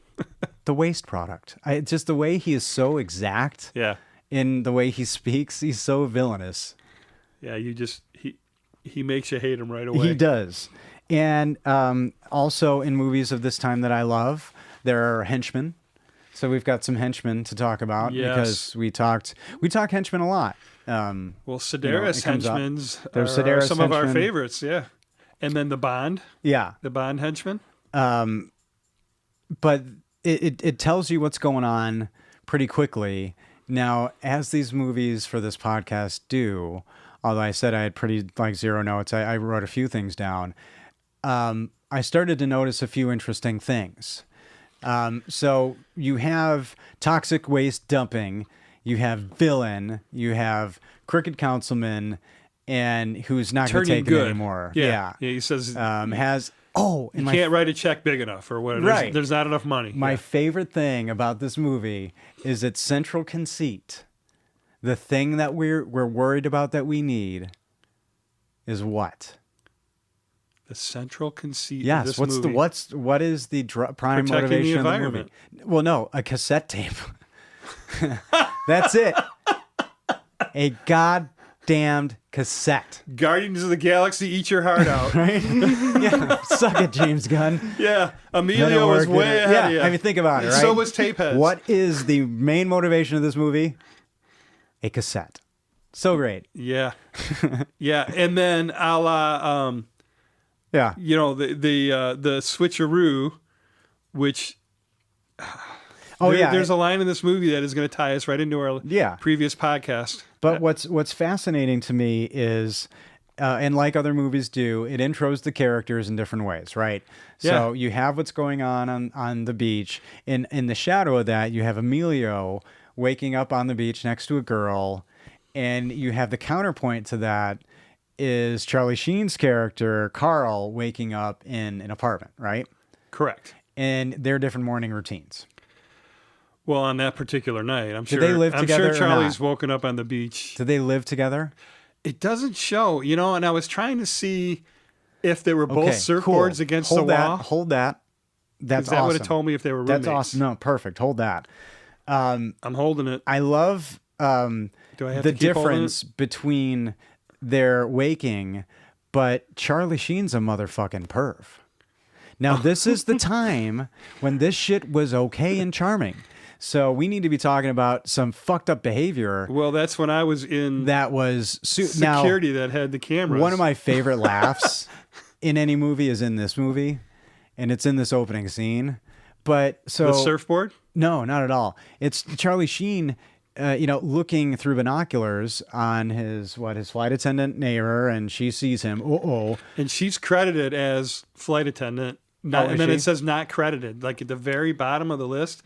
The waste product. Just the way he is so exact Yeah. in the way he speaks, he's so villainous. Yeah. You just he makes you hate him right away. He does. And also in movies of this time that I love, there are henchmen. So we've got some henchmen to talk about Yes. because we talk henchmen a lot. Well, it Sedaris comes up. henchmen's There's are Sedaris some of our henchmen. favorites. Yeah. And then the Bond Yeah. henchman. But it tells you what's going on pretty quickly. Now, as these movies for this podcast do, although I said I had pretty like zero notes, I wrote a few things down. I started to notice a few interesting things. So you have toxic waste dumping, you have villain, you have crooked councilman, and who's not going to Turning take it good anymore. Yeah. He says Has you and can't write a check big enough or whatever. Right. There's not enough money. My Yeah. favorite thing about this movie is its central conceit. The thing that we're worried about that we need is what? The central conceit. of Yes. this What's movie. what is the prime Protecting the motivation of the environment. movie? Well, no, a cassette tape. That's it. A goddamned cassette. Guardians of the Galaxy, eat your heart out. Right? Yeah. Suck it, James Gunn. Yeah, Then it Emilio was worked. way ahead of you. I mean, think about it, And right? So was Tapeheads. What is the main motivation of this movie? A cassette. So great. Yeah, yeah, and then a la, Yeah. you know, the switcheroo, which There's a line in this movie that is going to tie us right into our previous podcast. But what's fascinating to me is, and like other movies do, it intros the characters in different ways, right? So you have what's going on the beach. In the shadow of that, you have Emilio waking up on the beach next to a girl, and you have the counterpoint to that is Charlie Sheen's character, Carl, waking up in an apartment, right? Correct. And their different morning routines. Well, on that particular night, I'm Did they live together sure or Charlie's not? woken up on the beach. Did they live together? It doesn't show, and I was trying to see if they were both Okay, surfboards cool. against Hold the that, wall. Hold that. That's that awesome. would have told me if they were roommates. That's awesome. No, perfect. Hold that. I'm holding it. I love Do I have the to keep holding difference between their waking, but Charlie Sheen's a motherfucking perv. Now, this is the time when this shit was okay and charming. So we need to be talking about some fucked up behavior. Well, that's when I was in that was security that had the cameras. One of my favorite laughs in any movie is in this movie, and it's in this opening scene. But so the surfboard? No, not at all. It's Charlie Sheen, looking through binoculars on his flight attendant neighbor, and she sees him. And she's credited as flight attendant. And then it says not credited. Like at the very bottom of the list,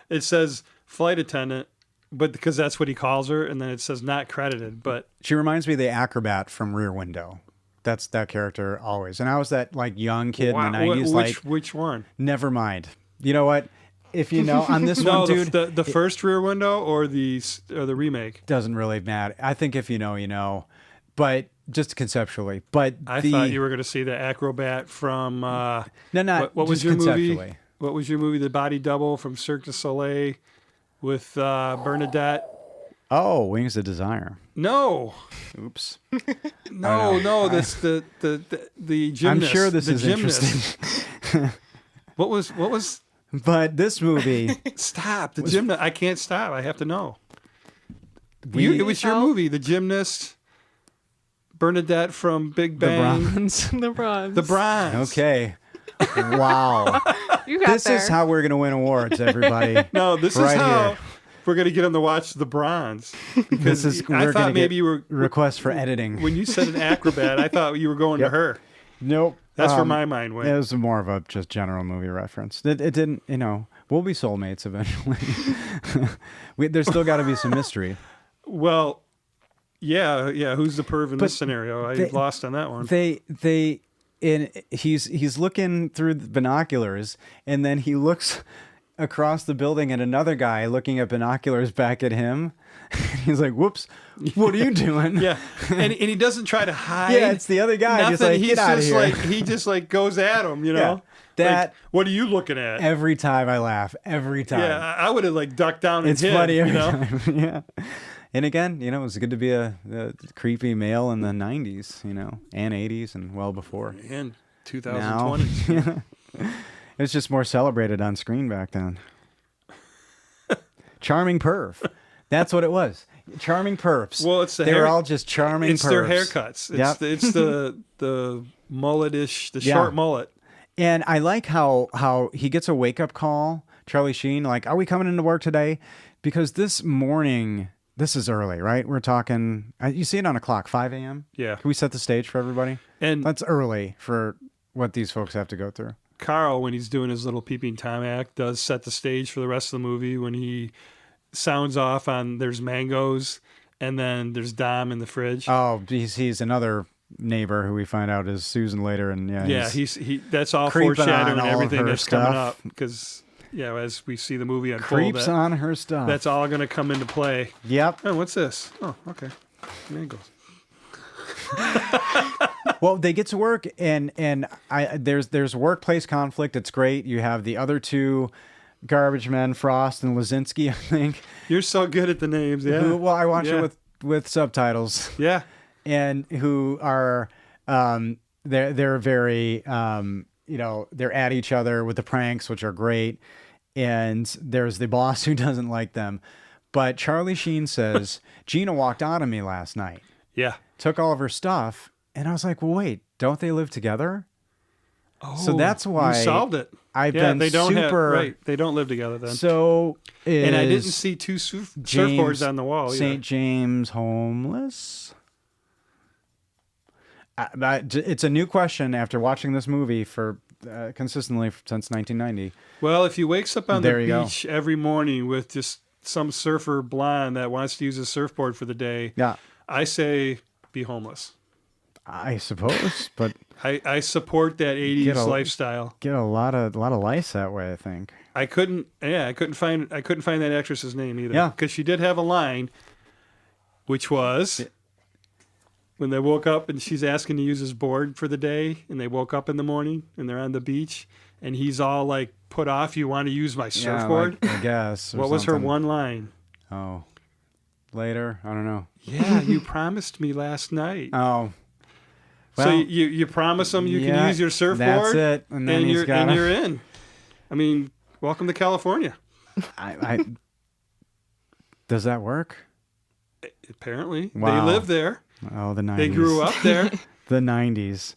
it says flight attendant, but because that's what he calls her, and then it says not credited. But she reminds me of the acrobat from Rear Window. That's that character always. And I was that young kid in the 90s. Which one? Never mind. You know what? If you know on this one, dude, the first Rear Window or the remake doesn't really matter. I think if you know, you know. But just conceptually. But I thought you were going to see the acrobat from what was your movie? What was your movie? The Body Double from Cirque du Soleil with Bernadette. Oh, Wings of Desire. No. Oops. No. That's the gymnast. I'm sure this is gymnast. interesting. What was? But this movie. Stop the gymnast. I can't stop. I have to know. It was your movie, The Gymnast. Bernadette from Big Bang. The Bronze. Okay. Wow. You got this there. is how we're going to win awards, everybody. No, this right is how here. we're going to get them to watch The Bronze. Because I thought maybe you were requests for editing. When you said an acrobat, I thought you were going to her. Nope. That's where my mind went. It was more of a just general movie reference. It didn't, we'll be soulmates eventually. There's still got to be some mystery. Well, yeah. Who's the perv in this scenario? I lost on that one. He's looking through the binoculars, and then he looks across the building at another guy looking at binoculars back at him. He's like, "Whoops, what are you doing?" Yeah, and he doesn't try to hide. Yeah, it's the other guy. Just like, get out of here. He just goes at him. Yeah. That. What are you looking at? Every time I laugh. Every time. Yeah, I would have ducked down. It's funny every time. Yeah. And again, it was good to be a creepy male in the 90s, and 80s and well before. And 2020. It was just more celebrated on screen back then. Charming perv. That's what it was. Charming pervs. Well, it's they were all just charming it's pervs. Their haircuts. It's the mulletish, short mullet. And I like how he gets a wake-up call, Charlie Sheen, like, are we coming into work today? Because this morning... This is early, right? We're talking, you see it on a clock, 5 a.m.? Yeah. Can we set the stage for everybody? And that's early for what these folks have to go through. Carl, when he's doing his little Peeping Tom act, does set the stage for the rest of the movie when he sounds off on there's mangoes and then there's Dom in the fridge. Oh, he's another neighbor who we find out is Susan later. And he's that's all foreshadowing everything that's stuff. coming up because... Yeah, as we see the movie unfold, creeps on her stuff. That's all going to come into play. Yep. Oh, what's this? Oh, okay. Mangoes. Well, they get to work, and there's workplace conflict. It's great. You have the other two garbage men, Frost and Lazinski, I think. You're so good at the names, yeah. I watch it with subtitles. Yeah. And who are they're very they're at each other with the pranks, which are great. And there's the boss who doesn't like them. But Charlie Sheen says, Gina walked out on me last night. Yeah. Took all of her stuff. And I was like, well, wait, don't they live together? So that's why you solved it. I've yeah, been they don't super. right. They don't live together then. So and I didn't is see two surfboards James on the wall. Either. St. James homeless? It's a new question after watching this movie for consistently since 1990. Well, if he wakes up on the There you go. beach every morning with just some surfer blonde that wants to use a surfboard for the day, Yeah, I say be homeless. I suppose, but I support that 80s lifestyle. get a lot of lice that way. I think. I couldn't find that actress's name either. Yeah. Because she did have a line, which was when they woke up and she's asking to use his board for the day, and they woke up in the morning and they're on the beach, and he's all like put off. You want to use my surfboard? Yeah, I guess. or What was her something. one line? Oh, later. I don't know. Yeah, you promised me last night. Oh. So Well, you promise them you yeah, can use your surfboard. That's it. And then you're in. I mean, welcome to California. I does that work? Apparently, Wow. they live there. Oh, the 90s. They grew up there. The 90s.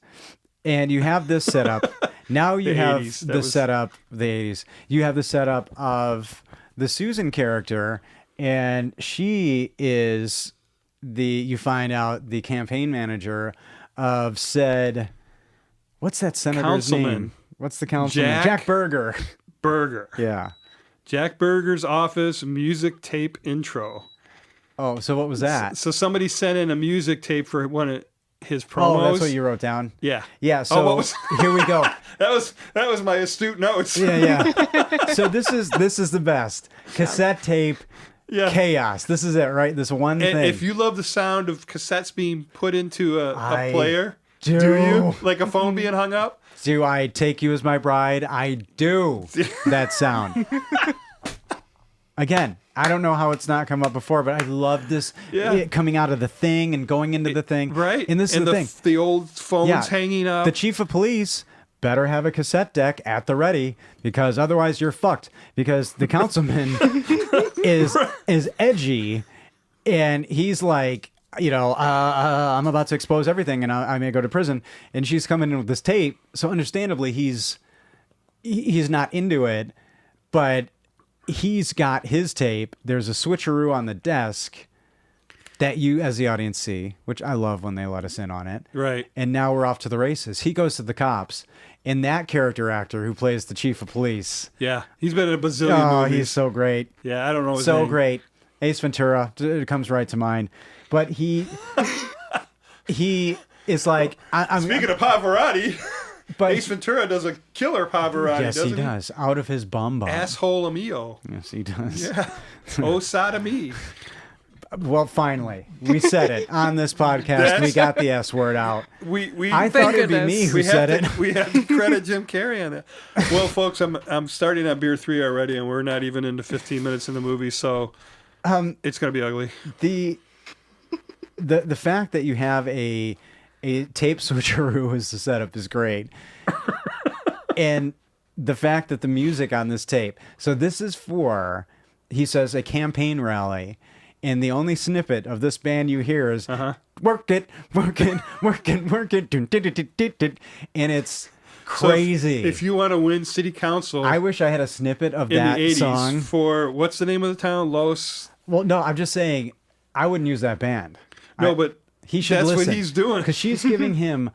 And you have this setup. Now you The have 80s, the setup, the 80s. You have the setup of the Susan character, and she is you find out, the campaign manager of said, what's that senator's Councilman. name? What's the councilman? Jack Jack Berger. Berger. Yeah. Jack Berger's office music tape intro. Oh, so what was that? So somebody sent in a music tape for one of his promos. Oh, that's what you wrote down? Yeah. Yeah, so what was- here we go. That was my astute notes. Yeah. So this is the best. Cassette tape Yeah. chaos. This is it, right? This one And thing. if you love the sound of cassettes being put into a I player, do. you? Like a phone being hung up? Do I take you as my bride? I do. That sound. Again, I don't know how it's not come up before, but I love this it coming out of the thing and going into the thing. Right. And this is the thing. The old phones Yeah. hanging up. The chief of police better have a cassette deck at the ready, because otherwise you're fucked. Because the councilman is edgy, and he's like, I'm about to expose everything, and I may go to prison. And she's coming in with this tape, so understandably he's not into it, but he's got his tape. There's a switcheroo on the desk that you, as the audience, see, which I love when they let us in on it. Right. And now we're off to the races. He goes to the cops, and that character actor who plays the chief of police, Yeah. He's been in a bazillion oh, movies. he's so great. Yeah, I don't know his So name. great. Ace Ventura, it comes right to mind. But he is like, I'm Speaking of Pavarotti, but Ace Ventura does a killer Pavarotti, yes, doesn't he does. Out of his bum. Asshole amigo. Yes, he does. Yeah. Oh, sodomy. Well, finally, we said it on this podcast. We got the S word out. We I thought it'd be me who we said have it. to, we have to credit Jim Carrey on that. Well, folks, I'm starting on beer 3 already, and we're not even into 15 minutes in the movie, so it's gonna be ugly. The fact that you have a tape switcheroo as the setup is great, and the fact that the music on this tape. So this is for, he says, a campaign rally, and the only snippet of this band you hear is "Work it, work it, work it, work it," dun, dun, dun, dun, dun, dun, and it's crazy. So if you want to win city council, I wish I had a snippet of in that the 80s song. for what's the name of the town? Los. Well, no, I'm just saying I wouldn't use that band. No, but He should that's listen. what he's doing. Because she's giving him,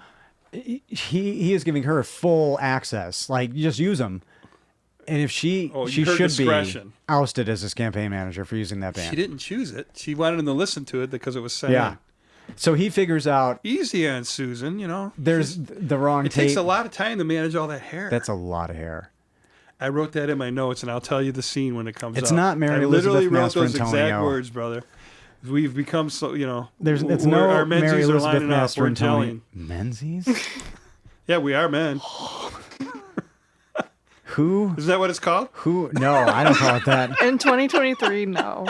he is giving her full access. Like, you just use them. And if she Oh, she you heard should discretion. be ousted as his campaign manager for using that band. She didn't choose it. She wanted him to listen to it because it was sent Yeah. in. So he figures out Easy on Susan, you know. there's the wrong It tape. takes a lot of time to manage all that hair. That's a lot of hair. I wrote that in my notes, and I'll tell you the scene when it comes It's up. not Mary I literally Elizabeth wrote those exact Mastrantonio. words, brother. We've become so, you know. It's we're- no our Mary Menzies are Elizabeth lining up. We're Mastrantonio. gelling. Menzies? Yeah, we are men. Who? Is that what it's called? Who? No, I don't call it that. In 2023, no.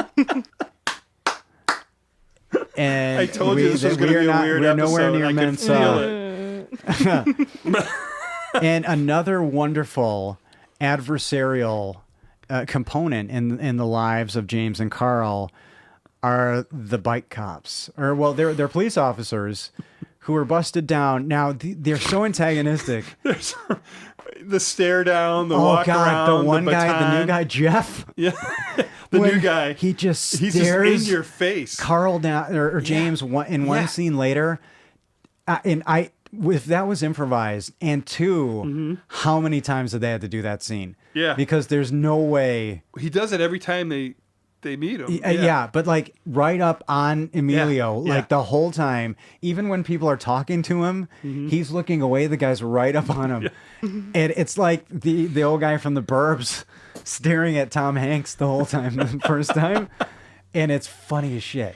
And I told you this was going to be a weird we're episode. nowhere near I could Mensa. feel it. And another wonderful adversarial component in the lives of James and Carl are the bike cops, or well, they're police officers who are busted down. Now they're so antagonistic. There's the stare down, the Oh walk God, around, the one guy, the baton. new guy, Jeff. Yeah, the When new guy. He just He's stares just in your face. Carl down or James in one Yeah. scene later, and if that was improvised, and two, how many times did they have to do that scene? Yeah. because there's no way. He does it every time they meet him. Yeah, but like right up on Emilio, Yeah. like the whole time, even when people are talking to him, he's looking away. The guy's right up on him, and it's like the old guy from The Burbs staring at Tom Hanks the whole time, the first time, and it's funny as shit.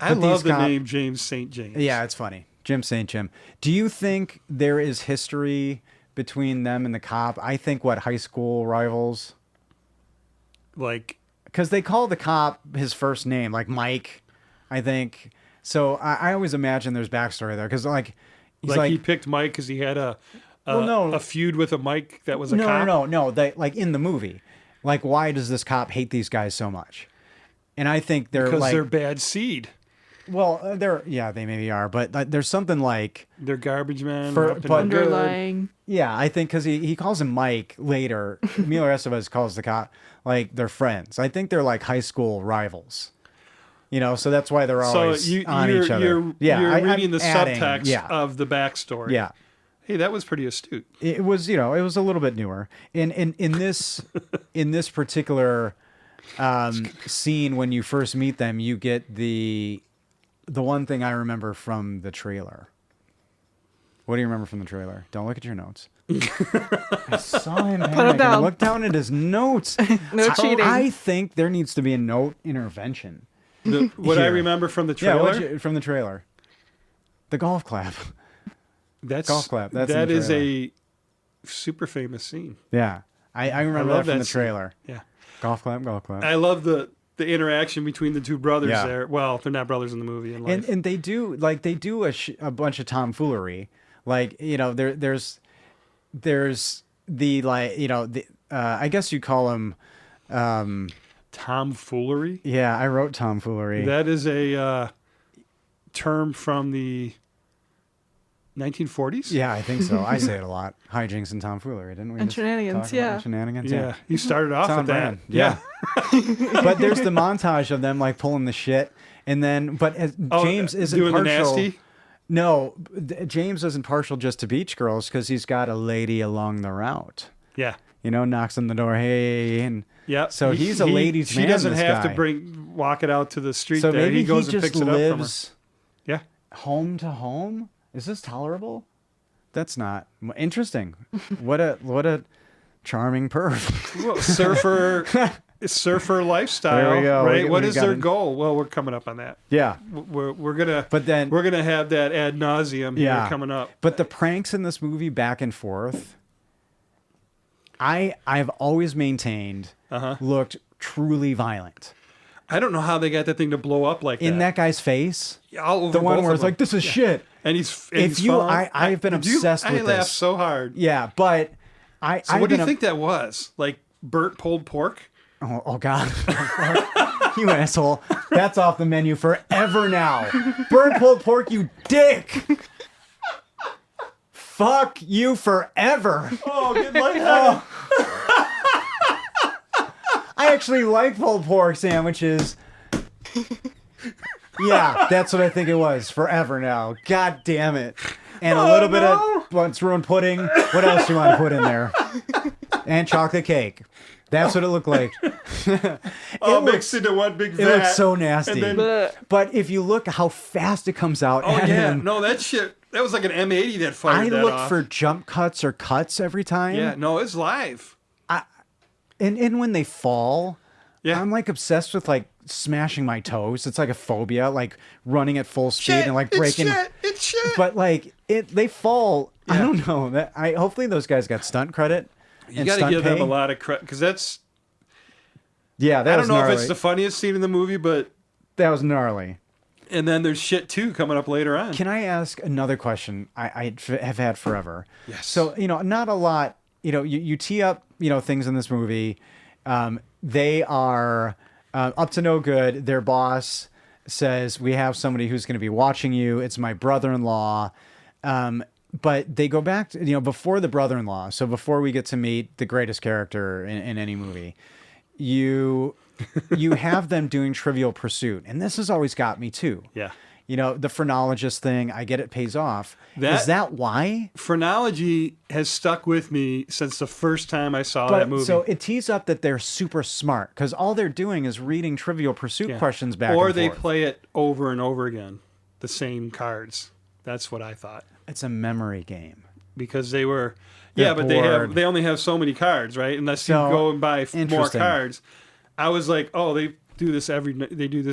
I But love these the name James St. James. Yeah, it's funny. Jim St. Jim. Do you think there is history between them and the cop? I think high school rivals. Like, Because they call the cop his first name, like Mike, I think. So I always imagine there's backstory there. Because, he's he picked Mike because he had a feud with a Mike that was a no, cop. no. They, like, in the movie. Like, why does this cop hate these guys so much? And I think they're Because like... they're bad seed. Well, they maybe are. But there's something like... They're garbage men. For- up to but- no good. Underlying. Yeah, I think because he calls him Mike later. Emilio Estevez calls the cop, like, they're friends. I think they're like high school rivals. So that's why they're So always on you're, each other. You're I'm reading the adding, subtext of the backstory. Yeah. Hey, that was pretty astute. It was, it was a little bit newer. In this particular scene, when you first meet them, you get the one thing I remember from the trailer. What do you remember from the trailer? Don't look at your notes. I saw him panic down. and look down at his notes. No cheating. I think there needs to be a note intervention. What I Here. remember from the Yeah, trailer, from the trailer. The golf clap. that's golf clap, that's in that the is trailer. a super famous scene. Yeah. I remember love that from that the scene. trailer. Yeah, Golf clap, golf clap. I love the interaction between the two brothers Yeah. there. Well, they're not brothers in the movie. In life. And they do a bunch of tomfoolery. Like, there's the I guess you call him Tomfoolery. yeah, I wrote tomfoolery. That is a term from the 1940s. Yeah, I think so. I say it a lot. Hijinks and tomfoolery, didn't we? And just shenanigans, talk about yeah. Shenanigans, Yeah, you started off It's on with that. brand. Yeah. But there's the montage of them like pulling the shit, and then James isn't doing partial. the nasty. No, James isn't partial just to beach girls because he's got a lady along the route. Yeah. Knocks on the door, hey, and Yeah. So he's a ladies' She man, doesn't this have guy. to walk it out to the street so there. maybe He goes and just picks it up from her. lives Yeah. home to home. Is this tolerable? That's not interesting. What a charming perv. Well, surfer lifestyle. There we go. Right. We What is got their it. goal? Well, we're coming up on that. Yeah. We're gonna. But then- we're gonna have that ad nauseum here Yeah. coming up. But the pranks in this movie back and forth, I've always maintained looked truly violent. I don't know how they got that thing to blow up like In that. that guy's face, All over the one both where of it's like, them. this is shit. And he's I've falling. been obsessed with I laughed this. so hard. Yeah, but So what do you think that was? Like burnt pulled pork? Oh God. You asshole. That's off the menu forever now. Burnt pulled pork, you dick. Fuck you forever. Oh, good light. I actually like pulled pork sandwiches. Yeah, that's what I think it was. Forever now. God damn it. And a little bit of once ruined pudding. What else do you want to put in there? And chocolate cake. That's what it looked like. All looks- mixed into one big vat. It looks so nasty. And then, Blech. But if you look how fast it comes out, oh at yeah, him, no, that shit. That was like an M80 that I fired that look off. for jump cuts or cuts every time. Yeah, no, it's live. And when they fall, Yeah. I'm like obsessed with like smashing my toes. It's like a phobia, like running at full speed and like breaking. It's shit. But like they fall. I Yeah. don't know. Hopefully those guys got stunt credit. You got to give them a lot of credit because that's. Yeah, that I was don't know gnarly. if it's the funniest scene in the movie, but That was gnarly. and then there's shit too coming up later on. Can I ask another question I have had forever? Yes. So, not a lot, you tee up, things in this movie. They are up to no good. Their boss says, we have somebody who's going to be watching you. It's my brother-in-law. But they go back to, before the brother-in-law. So before we get to meet the greatest character in any movie, you have them doing Trivial Pursuit. And this has always got me too. Yeah. The phrenologist thing, I get it pays off. That- Is that why? Phrenology has stuck with me since the first time I saw that movie. So it tees up that they're super smart because all they're doing is reading Trivial Pursuit Yeah. questions back or and they forth. play it over and over again, the same cards. That's what I thought. It's a memory game. Because they were, They're but bored. they only have so many cards, right? Unless So, you go and buy more interesting. cards. I was like, oh, they do this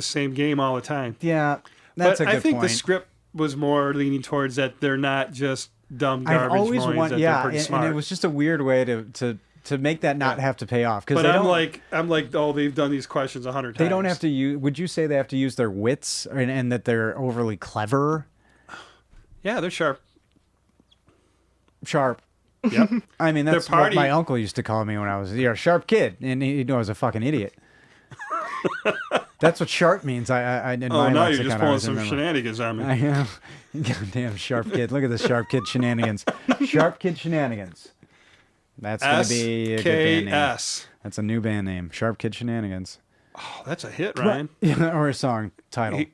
same game all the time. Yeah, that's but a good I think point. the script was more leaning towards that they're not just dumb I've garbage always boys, wanted, that they're pretty smart. and it was just a weird way to make that not have to pay off. Because but I'm like, oh, they've done these questions 100 times. they don't have to use. Would you say they have to use their wits and that they're overly clever? Yeah, they're sharp. Sharp. Yep. I mean, that's Their party- what my uncle used to call me when I was a sharp kid, and he knew I was a fucking idiot. That's what sharp means. I in Oh, my now you're lexicon, just I pulling always some remember. shenanigans on me. I am. Goddamn sharp kid. Look at this sharp kid shenanigans. Sharp kid shenanigans. That's going to be a good band name. SKS. That's a new band name. Sharp kid shenanigans. Oh, that's a hit, Ryan. Or a song title.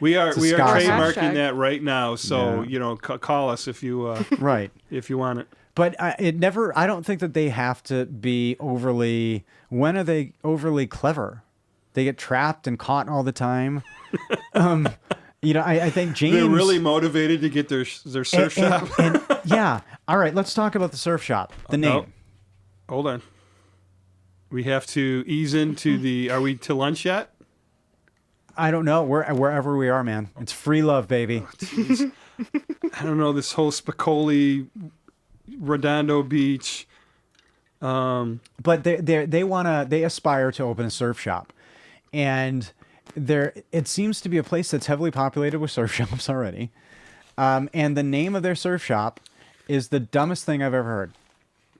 We are a we are ska song. trademarking Hashtag. that right now. So Yeah. call us if you Right. if you want it. But it never. I don't think that they have to be overly. When are they overly clever? They get trapped and caught all the time. I think James. They're really motivated to get their surf shop. and yeah. All right. Let's talk about the surf shop. The name. Oh, hold on. We have to ease into the. Are we to lunch yet? I don't know. Wherever we are, man. It's free love, baby. I don't know. This whole Spicoli, Redondo Beach. But they aspire to open a surf shop, and it seems to be a place that's heavily populated with surf shops already. And the name of their surf shop is the dumbest thing I've ever heard.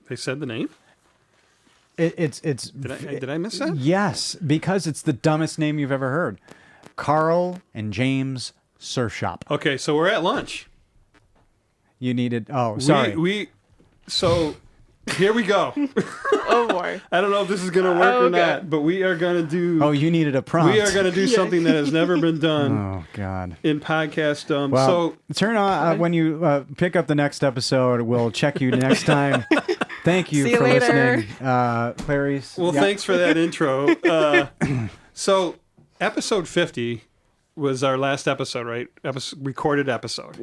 They said the name. It's Did I miss that? yes, because it's the dumbest name you've ever heard. Carl and James Surf Shop. Okay, so we're at lunch. You needed. Oh, sorry. So here we go. Oh boy. I don't know if this is gonna work or Okay. not, but we are gonna do. Oh, you needed a prompt. we are gonna do something that has never been done Oh God. in podcast. Well, So turn on when you pick up the next episode. We'll check you next time. Thank you See you for later. listening, Clarice. well, yeah. thanks for that intro. So episode 50 was our last episode, right? Recorded episode.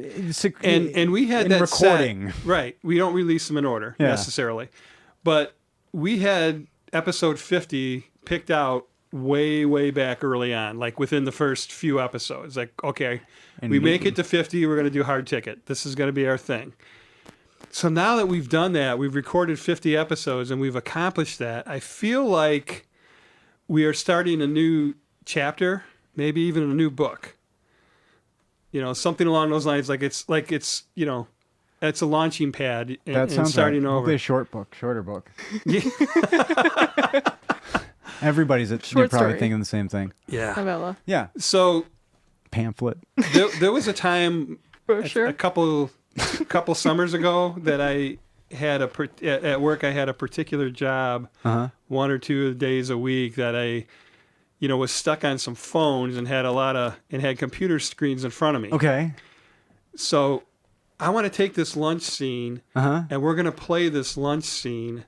And we had in that recording. set, right? We don't release them in order Yeah. necessarily, but we had episode 50 picked out way back early on, like within the first few episodes. Like, okay, we make it to 50, we're going to do hard ticket. This is going to be our thing. So now that we've done that, we've recorded 50 episodes and we've accomplished that. I feel like we are starting a new chapter, maybe even a new book. Something along those lines. It's it's a launching pad and, That sounds starting right. over. Hopefully a shorter book. Everybody's you're Short probably story. thinking the same thing. Yeah. Novella. Yeah, So pamphlet. there was a time Brochure. a couple summers ago that I had at work. I had a particular job, 1 or 2 days a week that I, was stuck on some phones and had had computer screens in front of me. Okay. So I want to take this lunch scene and we're going to play this lunch scene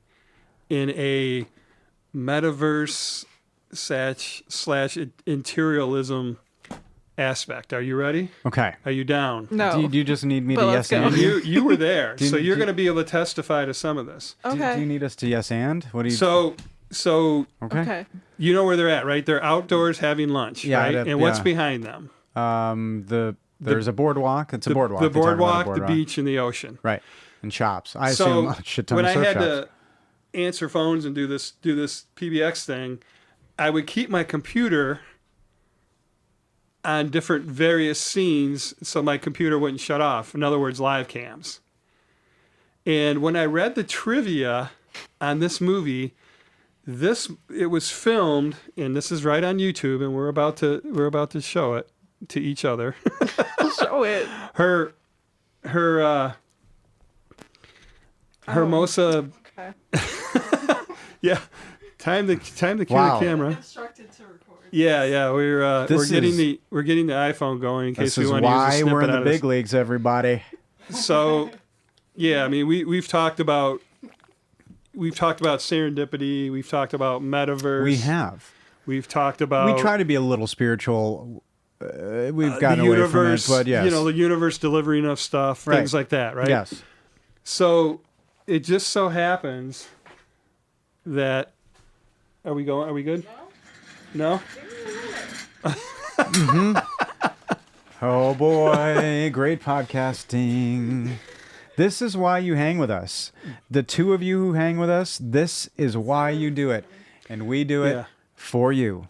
in a metaverse slash interialism aspect. Are you ready? Okay. Are you down? No. Do you just need me But to let's yes go. and? You were there, so you're do- going to be able to testify to some of this. Okay. Do you need us to yes and? What do you? So okay. Okay. you know where they're at, right? They're outdoors having lunch, Yeah, right? that- And what's yeah. behind them? There's a boardwalk. It's a boardwalk. The They're talking about a boardwalk, the beach, and the ocean. Right. And shops. I So assume a shit ton when of I surf had shops. to answer phones and do this PBX thing, I would keep my computer on different various scenes so my computer wouldn't shut off. In other words, live cams. And when I read the trivia on this movie, it was filmed, and this is right on YouTube, and we're about to show it to each other. Show it. Her Hermosa. Okay. Yeah. Time to cue Wow. the camera. Instructed to record. Yeah. We're This getting is- we're getting the iPhone going in case This we is want to use a why snippet we're in out the of big leagues, everybody. this. So, yeah, I mean we've talked about serendipity. We've talked about metaverse. We have. We've talked about We try to be a little spiritual. We've the gotten away universe, from it, but yes. you know, the universe delivering us stuff, Right. things like that, right? Yes. So it just so happens that are we good? No? Oh boy, great podcasting. This is why you hang with us. The two of you who hang with us, this is why you do it. And we do it Yeah. for you.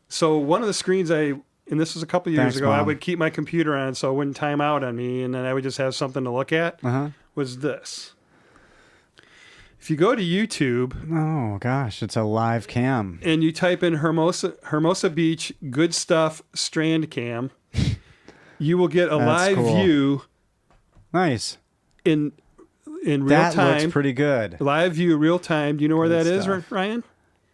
So one of the screens and this was a couple years Thanks, ago, I Mom. would keep my computer on so it wouldn't time out on me, and then I would just have something to look at, Uh-huh. was this. If you go to YouTube Oh gosh, it's a live cam. and you type in Hermosa Beach Good Stuff Strand Cam, you will get a That's live cool. view Nice. in real That time. looks pretty good. Live view, real time. Do you know where Good that is, stuff. Ryan?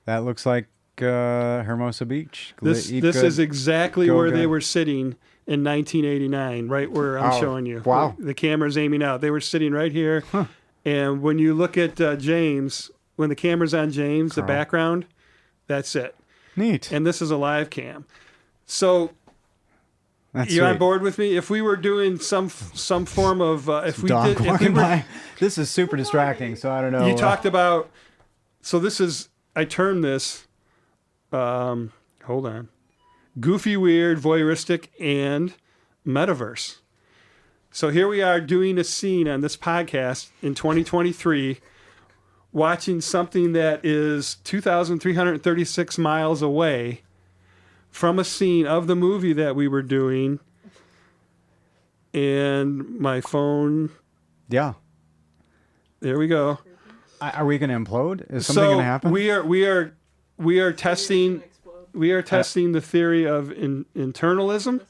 That looks like Hermosa Beach. This Eat this good. is exactly Go where they good. were sitting in 1989, right where I'm Oh, showing you. wow. The camera's aiming out. They were sitting right here. And when you look at James, when the camera's on James, the Carl. background, that's it. neat. And this is a live cam. So That's you on sweet. board with me? If we were doing some form of, if we Dog did, if we walking were, by. This is super distracting, so I don't know. you talked about. So this is. I termed this. Hold on. Goofy, weird, voyeuristic, and metaverse. So here we are doing a scene on this podcast in 2023, watching something that is 2,336 miles away from a scene of the movie that we were doing. And my phone, Yeah. there we go. Are we going to implode? Is something going to happen? we are testing the theory of internalism.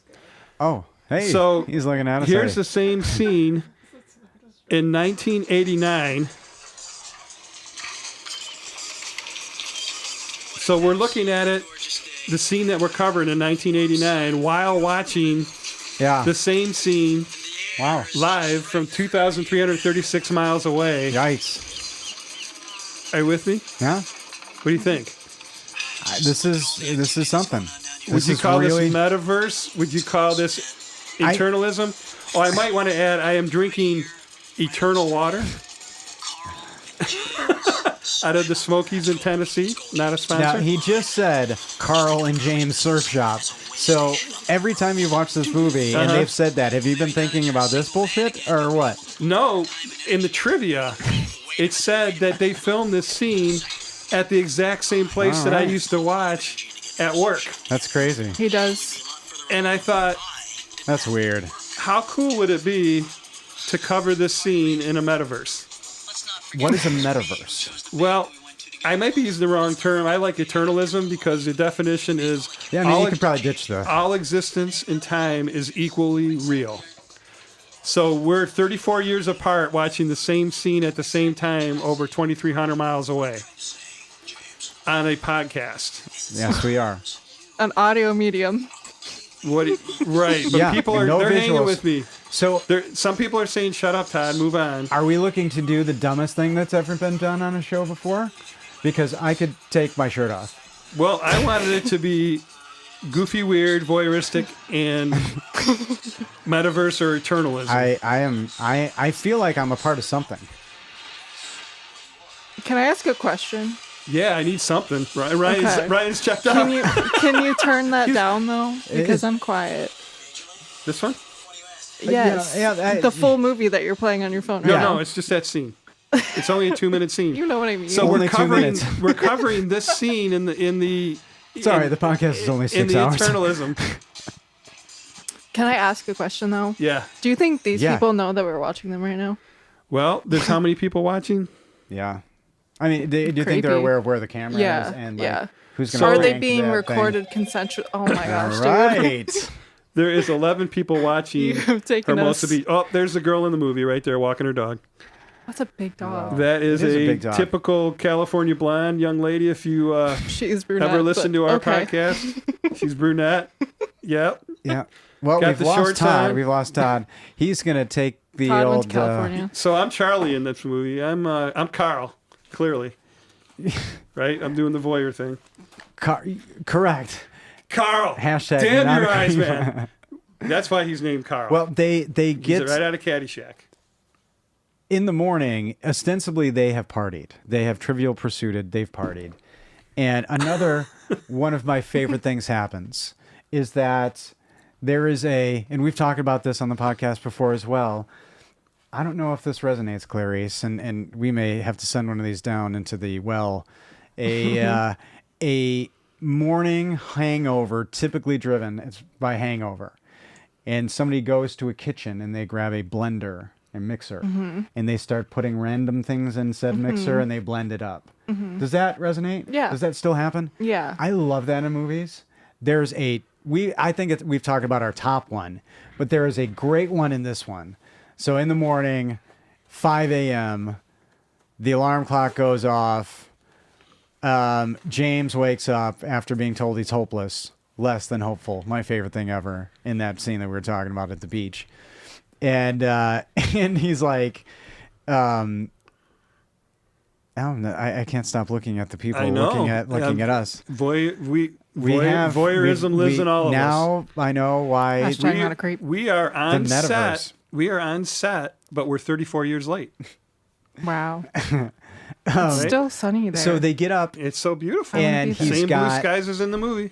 Oh, hey. So he's looking at us. Here's Hey. the same scene in 1989. So we're looking at it, the scene that we're covering in 1989, while watching Yeah. the same scene Wow. live from 2,336 miles away. Yikes. Are you with me? Yeah. What do you think? This is something. Would This you is call really, this metaverse? Would you call this eternalism? Oh, I might want to add, I am drinking eternal water out of the Smokies in Tennessee. Not a sponsor. Now, he just said Carl and James Surf Shop. So every time you watch this movie and Uh-huh. they've said that, have you been thinking about this bullshit or what? No, in the trivia, it said that they filmed this scene at the exact same place All that I right. used to watch at work. That's crazy. He does. And I thought, That's weird. how cool would it be to cover this scene in a metaverse? What is a metaverse? Well, I might be using the wrong term. I like eternalism because the definition is Yeah, I mean, all, you could probably ditch the. all existence in time is equally real. So we're 34 years apart watching the same scene at the same time over 2,300 miles away on a podcast. Yes, we are. An audio medium. Right, but Yeah, people are no they're hanging visuals. with me. So, Some people are saying, "Shut up, Todd. Move on." are we looking to do the dumbest thing that's ever been done on a show before? Because I could take my shirt off. Well, I wanted it to be goofy, weird, voyeuristic, and metaverse or eternalism. I feel like I'm a part of something. Can I ask a question? Yeah, I need something. Okay. Ryan's checked out. Can you turn that down though? Because is- I'm quiet. This one? Yes. yeah, the full movie that you're playing on your phone. No, right no, now. it's just that scene. It's only a 2-minute scene. You know what I mean. So Only we're 2 covering minutes. we're covering this scene in the Sorry, the podcast is only in 6 the hours. eternalism. Can I ask a question though? Yeah. Do you think these Yeah. people know that we're watching them right now? Well, there's how many people watching? Yeah. I mean, do you think they're Creepy. aware of where the camera Yeah, is and yeah. who's So going to are they being recorded consensual? Oh my gosh, dude. Right. There is 11 people watching. You've taken her us. most of the. Oh, there's the girl in the movie right there walking her dog. That's a big dog. That is, It is a a big dog. typical California blonde young lady. If you She's brunette. ever listen but to our okay. podcast, she's brunette. Yep. Yeah. Well, Got we've the lost short Todd. time. We've lost Todd. He's going to take the Todd went old to California. So I'm Charlie in this movie. I'm Carl, clearly. Right? I'm doing the voyeur thing. Correct. Carl. Hashtag Damn not your a eyes, creep. man. That's why he's named Carl. Well, they he's get right out of Caddyshack. in the morning. Ostensibly, they have partied. They have Trivial Pursuited. They've partied. And another one of my favorite things happens is that there is and we've talked about this on the podcast before as well. I don't know if this resonates, Clarice, and we may have to send one of these down into the well. A morning hangover, typically driven it's by hangover, and somebody goes to a kitchen and they grab a blender and mixer, and they start putting random things in said mixer and they blend it up. Does that resonate? Yeah. Does that still happen? Yeah. I love that in movies. There's I think we've talked about our top one, but there is a great one in this one. So in the morning, 5 a.m., the alarm clock goes off. James wakes up after being told he's hopeless, less than hopeful. My favorite thing ever in that scene that we were talking about at the beach. And and he's like, I can't stop looking at the people I know. looking at us. Voyeurism lives in all of us. Now I know why. Hashtag not a creep. We are on The set. metaverse. We are on set, but we're 34 years late. Wow. It's still sunny there. So they get up It's so beautiful. and He's Same he's blue got skies as in the movie.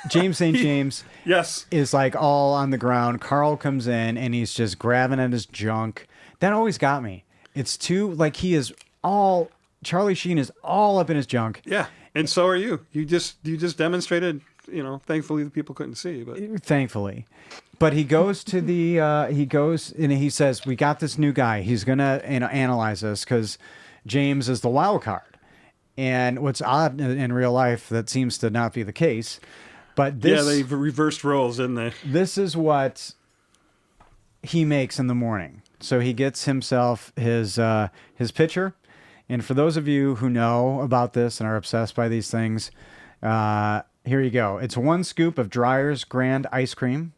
James St. James Yes. is like all on the ground. Carl comes in and he's just grabbing at his junk. That always got me. It's too like Charlie Sheen is all up in his junk. Yeah. And so are you. You just demonstrated, thankfully the people couldn't see, but Thankfully. But he goes to he goes and he says, we got this new guy. He's going to analyze us because James is the wild card. And what's odd in real life, that seems to not be the case. But yeah, they've reversed roles, didn't they? this is what he makes in the morning. So he gets himself his pitcher. And for those of you who know about this and are obsessed by these things, here you go. It's 1 scoop of Dreyer's Grand Ice Cream,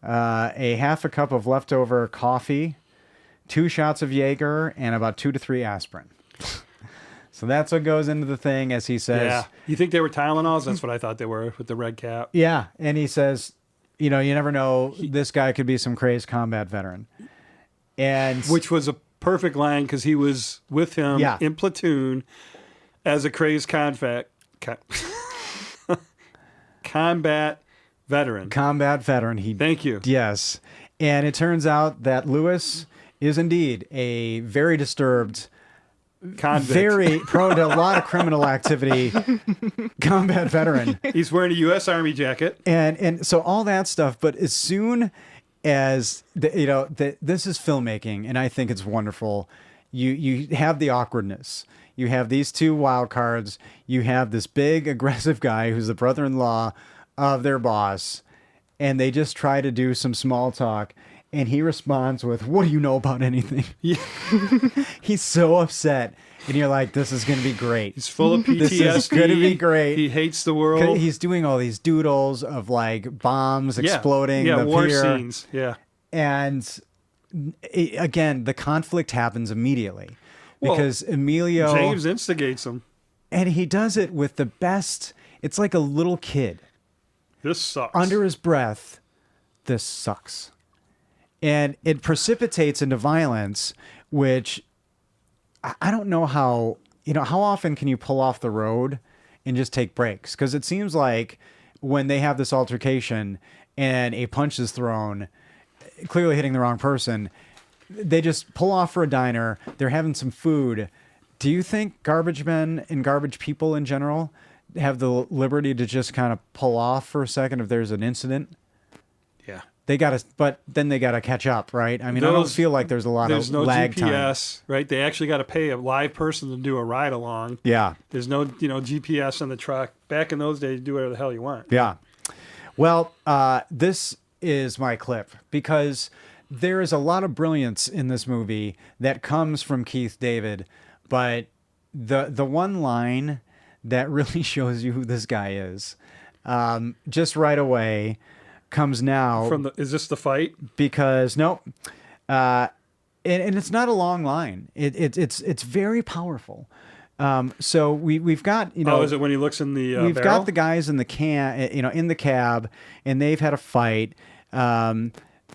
a half a cup of leftover coffee, 2 shots of Jaeger, and about 2 to 3 aspirin. So that's what goes into the thing, as he says. Yeah. You think they were Tylenols? That's what I thought they were with the red cap. Yeah, and he says, you never know, this guy could be some crazed combat veteran. And Which was a perfect line because he was with him Yeah. in platoon as a crazed combat veteran. combat veteran, Thank you. Yes. And it turns out that Lewis is indeed a very disturbed, Convict. very prone to a lot of criminal activity combat veteran. He's wearing a U.S. Army jacket. And so all that stuff, but as soon as this is filmmaking, and I think it's wonderful. You have the awkwardness. You have these 2 wild cards. You have this big aggressive guy who's the brother-in-law of their boss, and they just try to do some small talk. And he responds with, "What do you know about anything?" Yeah. He's so upset, and you're like, "This is going to be great." He's full of PTSD. This is gonna be great. He hates the world. He's doing all these doodles of like bombs exploding. Yeah, the war pier. scenes. Yeah. And again, the conflict happens immediately Well, because Emilio, James instigates him. and he does it with the best. It's like a little kid This sucks. under his breath. This sucks. And it precipitates into violence, which I don't know how often can you pull off the road and just take breaks? Because it seems like when they have this altercation and a punch is thrown, clearly hitting the wrong person, they just pull off for a diner. They're having some food. Do you think garbage men and garbage people in general have the liberty to just kind of pull off for a second if there's an incident? Yeah. but then they gotta catch up, right? I mean, I don't Those- feel like there's a lot There's of no lag time. GPS, right? They actually got to pay a live person to do a ride along. Yeah, There's no, GPS on the truck. Back in those days, you do whatever the hell you want. yeah. Well, this is my clip because there is a lot of brilliance in this movie that comes from Keith David, but the one line that really shows you who this guy is, just right away, comes now. Is this the fight? Because no, and it's not a long line. It's very powerful. So we've got Is it when he looks in the we've barrel? got the guys in the in the cab, and they've had a fight.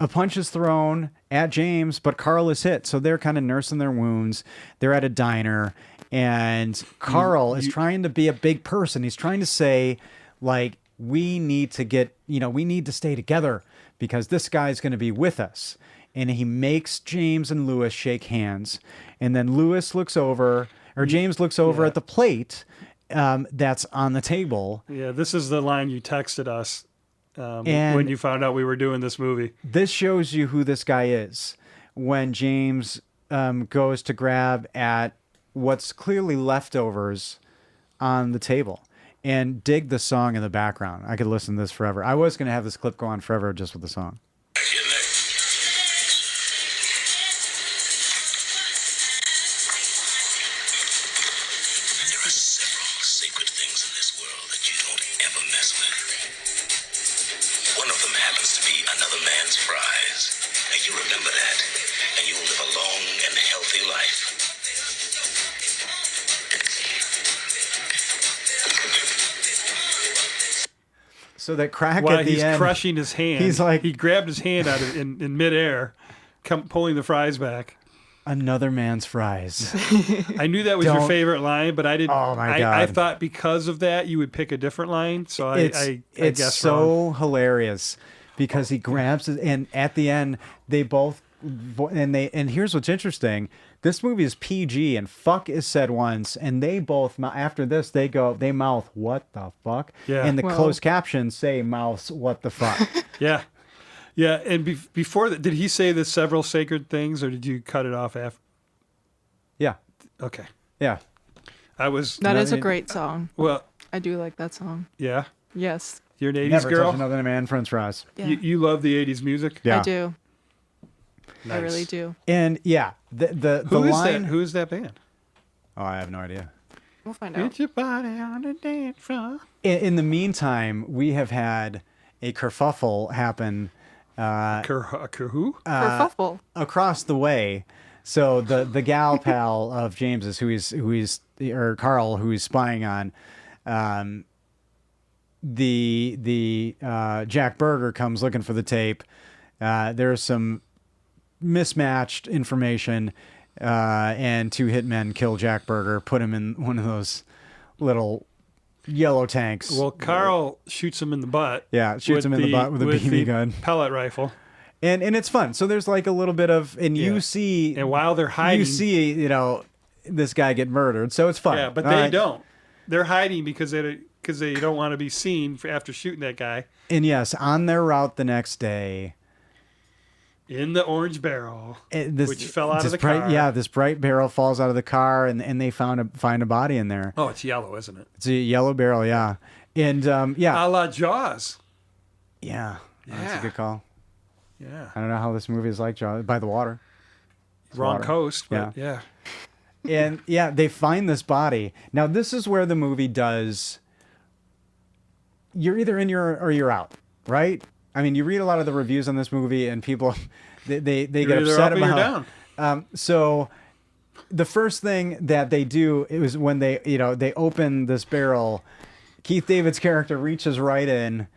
A punch is thrown at James, but Carl is hit, so they're kind of nursing their wounds. They're at a diner, and Carl is trying to be a big person. He's trying to say, like, we need to stay together because this guy's going to be with us. And he makes James and Lewis shake hands, and then James looks over at the plate that's on the table. Yeah, this is the line you texted us And- when you found out we were doing this movie. This shows you who this guy is when James goes to grab at what's clearly leftovers on the table. And dig the song in the background. I could listen to this forever. I was going to have this clip go on forever just with the song. There are several sacred things in this world that you don't ever mess with. One of them happens to be another man's prize. And you remember that, and you will live a long and healthy life. So that crack While at the he's end. crushing his hand, he's like- he grabbed his hand out of in midair, pulling the fries back. Another man's fries. I knew that was your Don't- favorite line, but I didn't. Oh, my I God. thought because of that you would pick a different line, so I It's guessed so wrong. hilarious because he grabs it, and at the end they both and here's what's interesting. This movie is PG and fuck is said once, and they both after this they mouth what the fuck, Yeah. and the Well- closed captions say mouths what the fuck. Yeah, yeah. And before that, did he say the several sacred things, or did you cut it off after? Yeah, Okay, yeah. I was That is a Another- great song. well. I do like that song. Yeah, Yes. you're an '80s Never girl. touch another man French fries. Yeah. You love the '80s music. Yeah, I do. I Nice. really do. and yeah, the Who is line. that? Who is that band? Oh, I have no idea. We'll find out. Get your body on the dance floor. In the meantime, we have had a kerfuffle happen Who? Kerfuffle. across the way. So the gal pal of James's, or Carl, who he's spying on, the Jack Berger comes looking for the tape. There's some mismatched information, and two hitmen kill Jack Berger, put him in one of those little yellow tanks. Well, Carl shoots him in the butt. Yeah, shoots him in the butt with a BB the gun. pellet rifle. and it's fun. So there's like a little bit of, and Yeah. you see, And while they're hiding, you see, this guy get murdered. So it's fun. yeah, but All they right. don't. They're hiding because they don't want to be seen after shooting that guy And yes, on their route the next day, in the orange barrel, this, which fell out of this the bright, car. Yeah, this bright barrel falls out of the car, and they find a body in there. Oh, it's yellow, isn't it? It's a yellow barrel, yeah, and yeah, A la Jaws. yeah, that's a Yeah. good call. Yeah, I don't know how this movie is like, John, by the water. wrong water. coast, but yeah. And yeah, they find this body. Now this is where the movie does. You're either in or you're out, right? I mean, you read a lot of the reviews on this movie, and people they get You're either upset up or you're about. down. So the first thing that they do is when they open this barrel, Keith David's character reaches right in,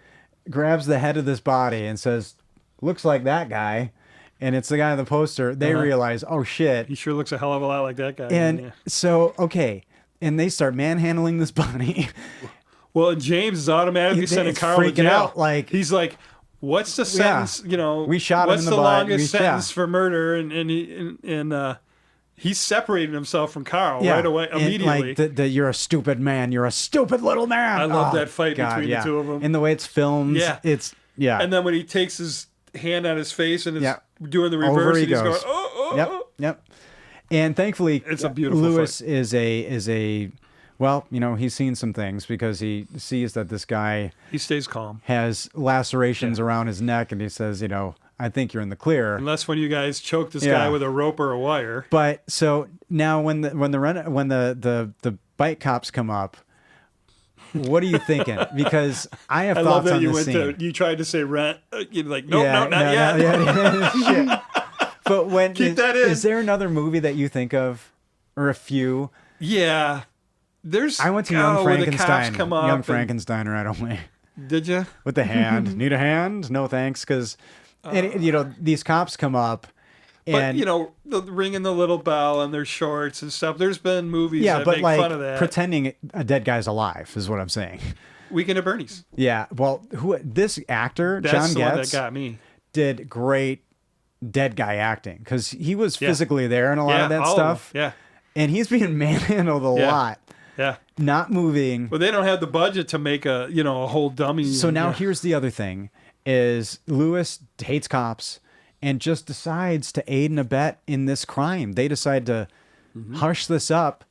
grabs the head of this body, and says, "Looks like that guy," and it's the guy on the poster. They realize, oh shit. He sure looks a hell of a lot like that guy. And yeah. so, okay. And they start manhandling this body. Well, and James is automatically It's sending Carl to freaking jail. out, like- he's like, "What's the sentence? We shot him what's in the the butt. longest Yeah. sentence for murder?" And he separated himself from Carl right away And, immediately. like, you're a stupid man. You're a stupid little man. I love Oh, that fight God, between yeah. the two of them. And the way it's filmed. Yeah. It's, yeah. And then when he takes his hand on his face and it's Yeah. doing the Over reverse. he And he's goes. going, oh. Yep, yep. And thankfully, It's a beautiful Lewis is a well, he's seen some things because he sees that this guy He stays calm. has lacerations around his neck, and he says, I think you're in the clear. Unless when you guys choke this Yeah. guy with a rope or a wire. But so now when the bike cops come up, what are you thinking? Because I have I thoughts love that on you this went scene. to, you tried to say rent. You're like, nope, Yeah, no, not yet. Shit. But when Keep that in. is there another movie that you think of, or a few? Yeah. There's. I went to Young where the Frankenstein. cops come up Young and- Frankenstein right away. Did you? With the hand. Need a hand? No thanks. Because, these cops come up. But And the ringing the little bell and their shorts and stuff. There's been movies yeah, that but make like fun of that. pretending a dead guy's alive is what I'm saying. Weekend at Bernie's. Yeah. Well, this actor, That's John the one that Getz, got me. did great dead guy acting because he was Yeah. physically there in a lot Yeah, of that all stuff. them. And he's being manhandled a Yeah. lot, Yeah. not moving. Well, they don't have the budget to make a whole dummy. So now yeah. here's the other thing: is Lewis hates cops and just decides to aid and abet in this crime. They decide to Mm-hmm. hush this up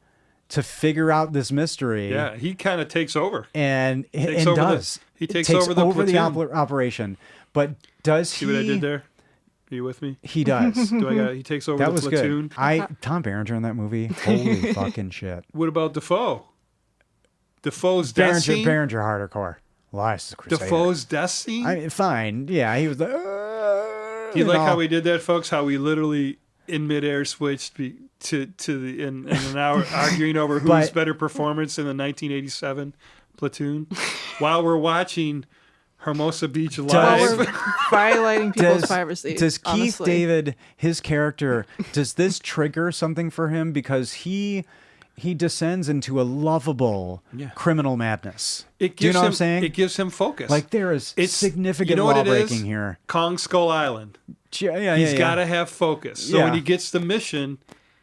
to figure out this mystery. Yeah, he kind of takes over. and Takes and over the- does he takes over the platoon. operation. But does See he? what I did there? Are you with me? He does. He takes over That the was platoon? good. Tom Berenger in that movie. Holy fucking shit. What about Defoe? Defoe's death scene? Berenger hardcore. Lies Crusader. Defoe's death scene? I mean, fine. Yeah, he was like. Do you like how we did that, folks? How we literally in midair switched to the in an hour arguing over who's But- better performance in the 1987 platoon, while we're watching Hermosa Beach While live. we're violating people's Does privacy. Keith honestly. David, his character, does this trigger something for him because he descends into a lovable criminal madness? It Do you gives know what him, I'm saying? It gives him focus. Like there is It's significant you know what law it is? breaking here. Kong Skull Island. Yeah, He's got to have focus. So Yeah. when he gets the mission,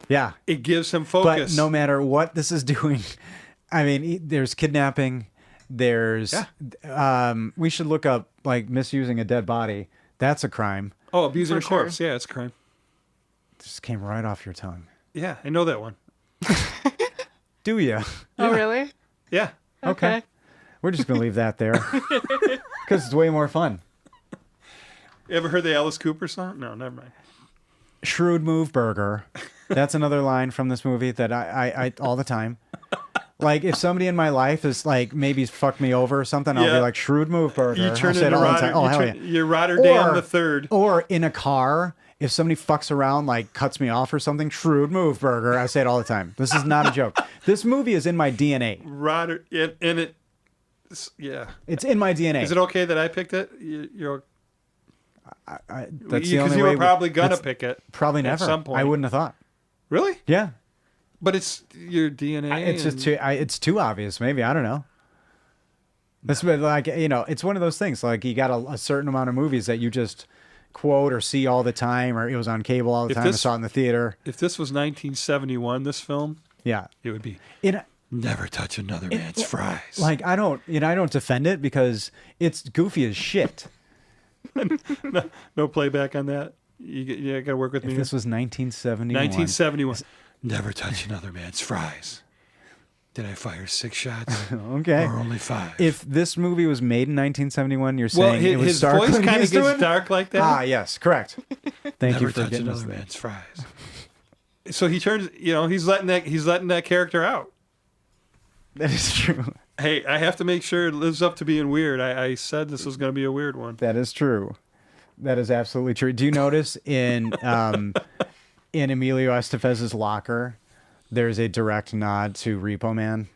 Yeah. it gives him focus. But no matter what this is doing, I mean, there's kidnapping. There's, we should look up like misusing a dead body. That's a crime. Oh, abusing For a sure. corpse. Yeah, it's a crime. Just came right off your tongue. Yeah, I know that one. Do you? Oh, really? Yeah. Okay. We're just gonna leave that there because it's way more fun. You ever heard the Alice Cooper song? No, never mind. Shrewd move, burger. That's another line from this movie that I all the time. Like if somebody in my life is like maybe fucked me over or something, I'll be Yeah. like shrewd move, burger. You turn I'll say it into all the time. Oh hell yeah. you're Rotterdam Or- the Third. Or in a car, if somebody fucks around, like cuts me off or something, shrewd move, burger. I say it all the time. This is not a joke. This movie is in my DNA. And it, yeah. It's in my DNA. Is it okay that I picked it? You're That's the because only you way. were probably gonna that's pick it. Probably at never. some point. I wouldn't have thought. Really? Yeah. But it's your DNA. It's just and- it's too obvious. Maybe I don't know. That's like it's one of those things. Like you got a certain amount of movies that you just quote or see all the time, or it was on cable all the If time. I this- saw it in the theater. If this was 1971, this film, Yeah. it would be In never touch another man's fries. like I don't defend it because it's goofy as shit. No playback on that. You got to work with me. If this was 1971. 1971. Never touch another man's fries. Did I fire 6 shots Okay. or only 5? If this movie was made in 1971, you're well, saying it was his Star voice Clint kind of gets Eastwood? dark like that. Ah, yes, correct. Thank Never you for touch getting us another there. man's fries. So he turns. He's letting that character out. That is true. Hey, I have to make sure it lives up to being weird. I said this was going to be a weird one. That is true. That is absolutely true. Do you notice in Emilio Estevez's locker, there's a direct nod to Repo Man?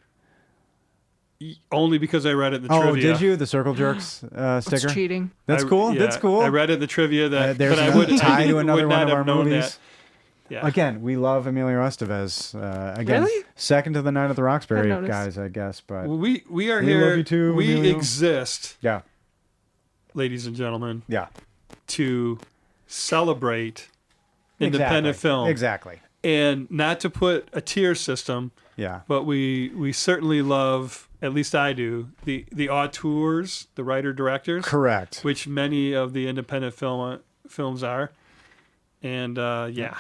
Only because I read it in the Oh, trivia. did you? The Circle Jerks sticker? It's cheating. That's cool. Yeah, That's cool. I read it in the trivia that, there's but I another would tie I to another would one not of have our known movies. that. Yeah. Again, we love Emilio Estevez. Again, Really? second to the Night of the Roxbury noticed. guys, I guess. But Well, we are We here. love you too, we Emilio. exist, yeah, ladies and gentlemen, yeah, to celebrate independent film. Exactly. And not to put a tier system, Yeah. But we certainly love, at least I do, the auteurs, the writer-directors. Correct. Which many of the independent films are. And, yeah.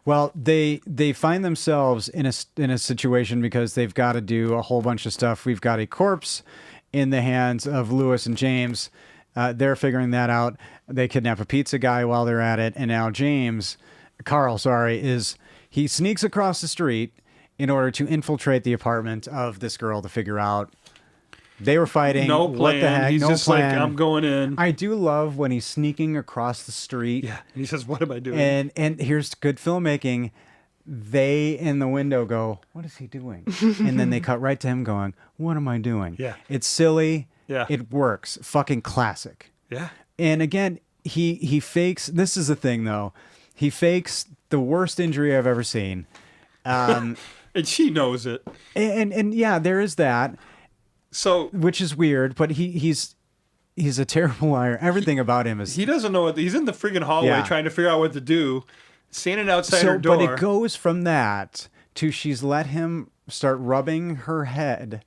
Well, they find themselves in a situation because they've got to do a whole bunch of stuff. We've got a corpse in the hands of Lewis and James. They're figuring that out. They kidnap a pizza guy while they're at it, and now Carl, he sneaks across the street in order to infiltrate the apartment of this girl to figure out they were fighting. No plan. What the heck? He's no just plan. like, I'm going in. I do love when he's sneaking across the street. Yeah. And he says, what am I doing? And here's good filmmaking. They in the window go, what is he doing? And then they cut right to him going, what am I doing? Yeah. It's silly. Yeah. It works. Fucking classic. Yeah. And again, he fakes. This is the thing, though. He fakes the worst injury I've ever seen. And she knows it. And yeah, there is that. So Which is weird, but he's a terrible liar. Everything about him is. he doesn't know what he's in the friggin' hallway Yeah. trying to figure out what to do, standing outside her door. But it goes from that to she's let him start rubbing her head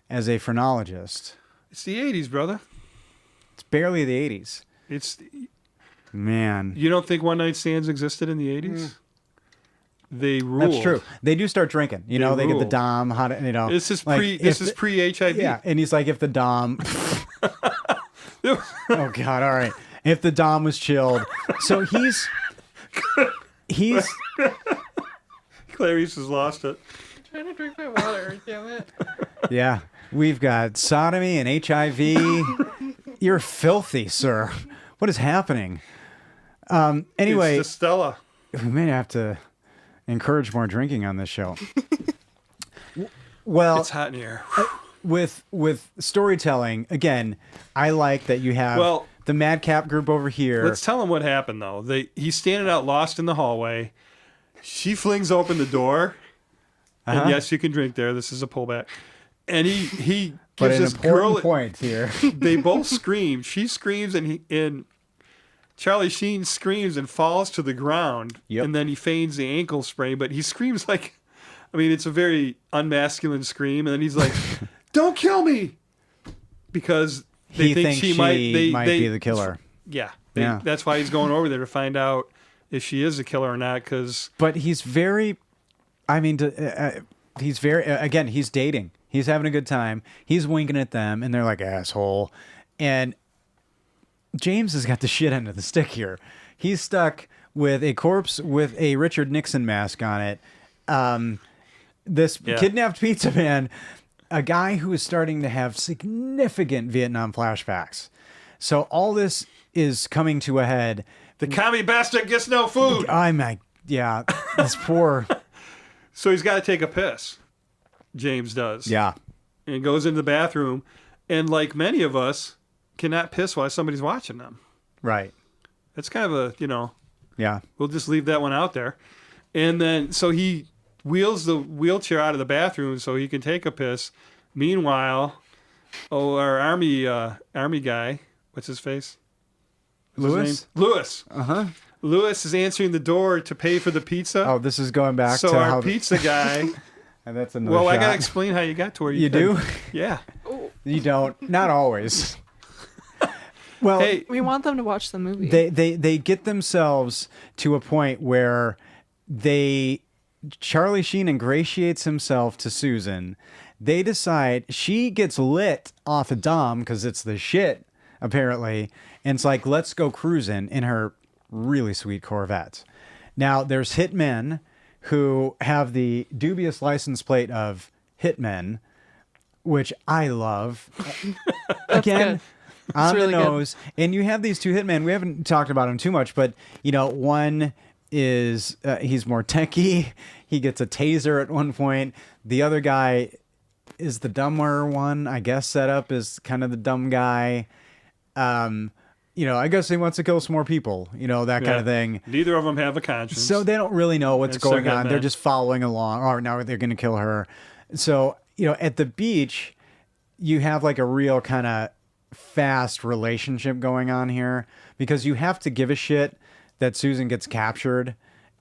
as a phrenologist. It's the 80s, brother. It's barely the 80s. It's Man. You don't think one night stands existed in the 80s? They rule. That's true. They do start drinking. You know, they get the ruled. Dom. How to, This is like, pre HIV. Yeah, and he's like, if the Dom. Oh God! All right. If the Dom was chilled, so he's Clarice has lost it. I'm trying to drink my water, damn it. yeah. We've got sodomy and HIV. You're filthy, sir. What is happening? Anyway, It's Stella. we may have to encourage more drinking on this show. Well, It's hot in here. with storytelling, again, I like that you have Well, the Madcap group over here. Let's tell him what happened, though. He's standing out lost in the hallway. She flings open the door. And yes, you can drink there. This is a pullback. And he but gives an this important girl. point here. They both scream. She screams, and Charlie Sheen screams and falls to the ground. Yep. And then he feigns the ankle sprain, but he screams like, I mean, it's a very unmasculine scream. And then he's like, "Don't kill me," because they He think thinks she might be the killer. Yeah, Yeah. That's why he's going over there to find out if she is a killer or not. Because But he's very, I mean, he's very, again, he's dating. He's having a good time. He's winking at them, and they're like, asshole. And James has got the shit end of the stick here. He's stuck with a corpse with a Richard Nixon mask on it. This kidnapped pizza man, a guy who is starting to have significant Vietnam flashbacks. So all this is coming to a head. the commie bastard gets no food, Yeah, this poor, so he's got to take a piss. James does. yeah. And goes into the bathroom, and like many of us, cannot piss while somebody's watching them. Right. That's kind of a, Yeah. we'll just leave that one out there. And then, so he wheels the wheelchair out of the bathroom so he can take a piss. Meanwhile, our army guy, what's his face? What's his name? Lewis. Uh-huh. Lewis is answering the door to pay for the pizza. Oh, this is going back so to our how pizza guy. and that's another Well, I shot. gotta explain how you got to where You do? Yeah. You don't. Not always. Well, Hey, We want them to watch the movie. they get themselves to a point where Charlie Sheen ingratiates himself to Susan. They decide she gets lit off of Dom because it's the shit, apparently. And it's like, let's go cruising in her really sweet Corvette. Now, there's hitmen who have the dubious license plate of hitmen, which I love. Again, good. on really the good. nose. And you have these two hitmen. We haven't talked about them too much, but, one is he's more techie. He gets a taser at one point. The other guy is the dumber one, I guess, set up as kind of the dumb guy. I guess he wants to kill some more people, that kind of thing. Neither of them have a conscience. So they don't really know what's It's so going good, on. They're man. just following along. Oh, now they're going to kill her. So, at the beach, you have like a real kind of fast relationship going on here because you have to give a shit that Susan gets captured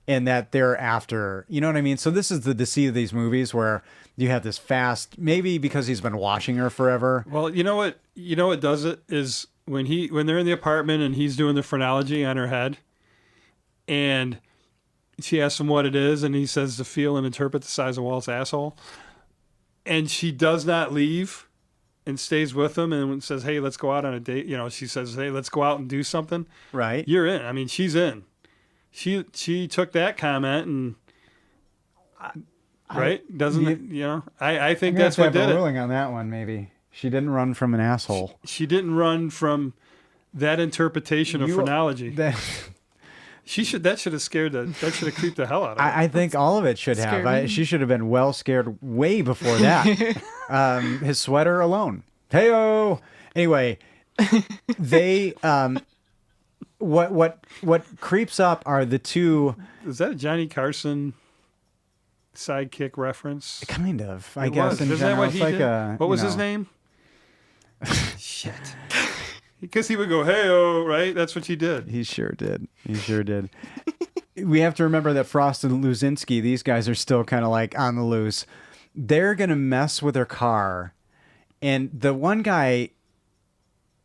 and that they're after, you know what I mean? So this is the deceit of these movies where you have this fast, maybe because he's been watching her forever. Well, you know what? You know what does it is when they're in the apartment and he's doing the phrenology on her head, and she asks him what it is, and he says to feel and interpret the size of Walt's asshole, and she does not leave and stays with him and says, "Hey, let's go out on a date." You know, she says, "Hey, let's go out and do something." Right. You're in. I mean, she's in. She took that comment and. Right? Doesn't it? You know, I think that's what did a it. ruling on that one, maybe. She didn't run from an asshole. She didn't run from that interpretation of phrenology. That should have scared that should have creeped the hell out of her. I think all of it should have. She should have been well scared way before that. His sweater alone. Heyo. Anyway, they what creeps up are the two. Is that a Johnny Carson sidekick reference? Kind of, I It guess. was. In Isn't that general, what it's he like did? What was his name? Shit. Because he would go, "Hey-oh," right? That's what she did. He sure did. He sure did. We have to remember that Frost and Luzinski, these guys are still kind of like on the loose. They're going to mess with her car. And the one guy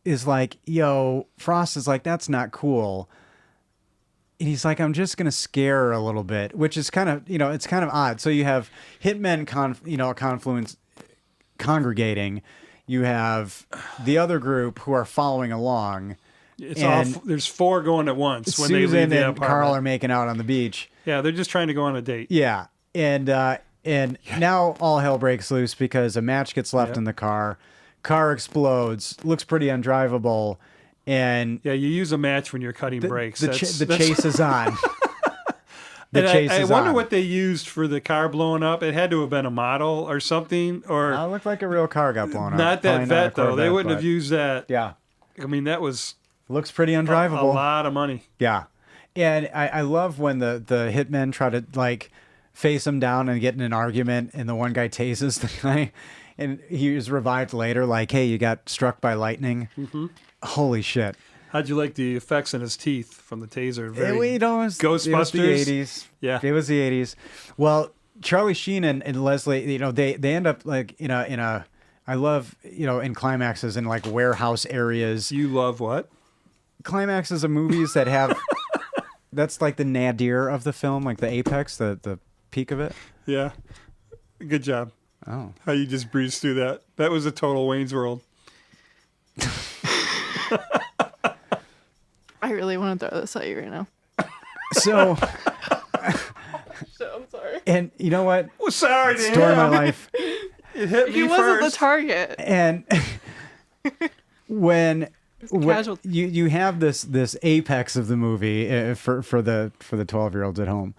is like, yo, Frost is like, that's not cool. And he's like, I'm just going to scare her a little bit, which is kind of, it's kind of odd. So you have hitmen, confluence congregating. You have the other group who are following along. There's four going at once when Susan they leave the and apartment. Carl are making out on the beach. Yeah, they're just trying to go on a date. Yeah. And now all hell breaks loose because a match gets left in the car. Car explodes. Looks pretty undrivable. And yeah, you use a match when you're cutting brakes. The chase is on. I wonder what they used for the car blowing up. It had to have been a model or something. Or it looked like a real car got blown up. Not that Probably vet, not a though. They Corvette, wouldn't have used that. Yeah. I mean, that was... Looks pretty undrivable. A lot of money. Yeah. And I love when the hitmen try to, like, face him down and get in an argument, and the one guy tases the guy, and he is revived later, like, hey, you got struck by lightning. Mm-hmm. Holy shit. How'd you like the effects in his teeth from the taser? It was Ghostbusters. It was the 80s. Yeah. It was the 80s. Well, Charlie Sheen and Leslie, they end up like in a I love, in climaxes in like warehouse areas. You love what? Climaxes of movies that have that's like the nadir of the film, like the apex, the peak of it. Yeah. Good job. Oh. How you just breezed through that. That was a total Wayne's World. I really want to throw this at you right now. So I'm sorry. And you know what? Well, sorry, Dan. Story of my life. It hit me He wasn't first. the target. And when you have this apex of the movie for the 12-year-olds at home.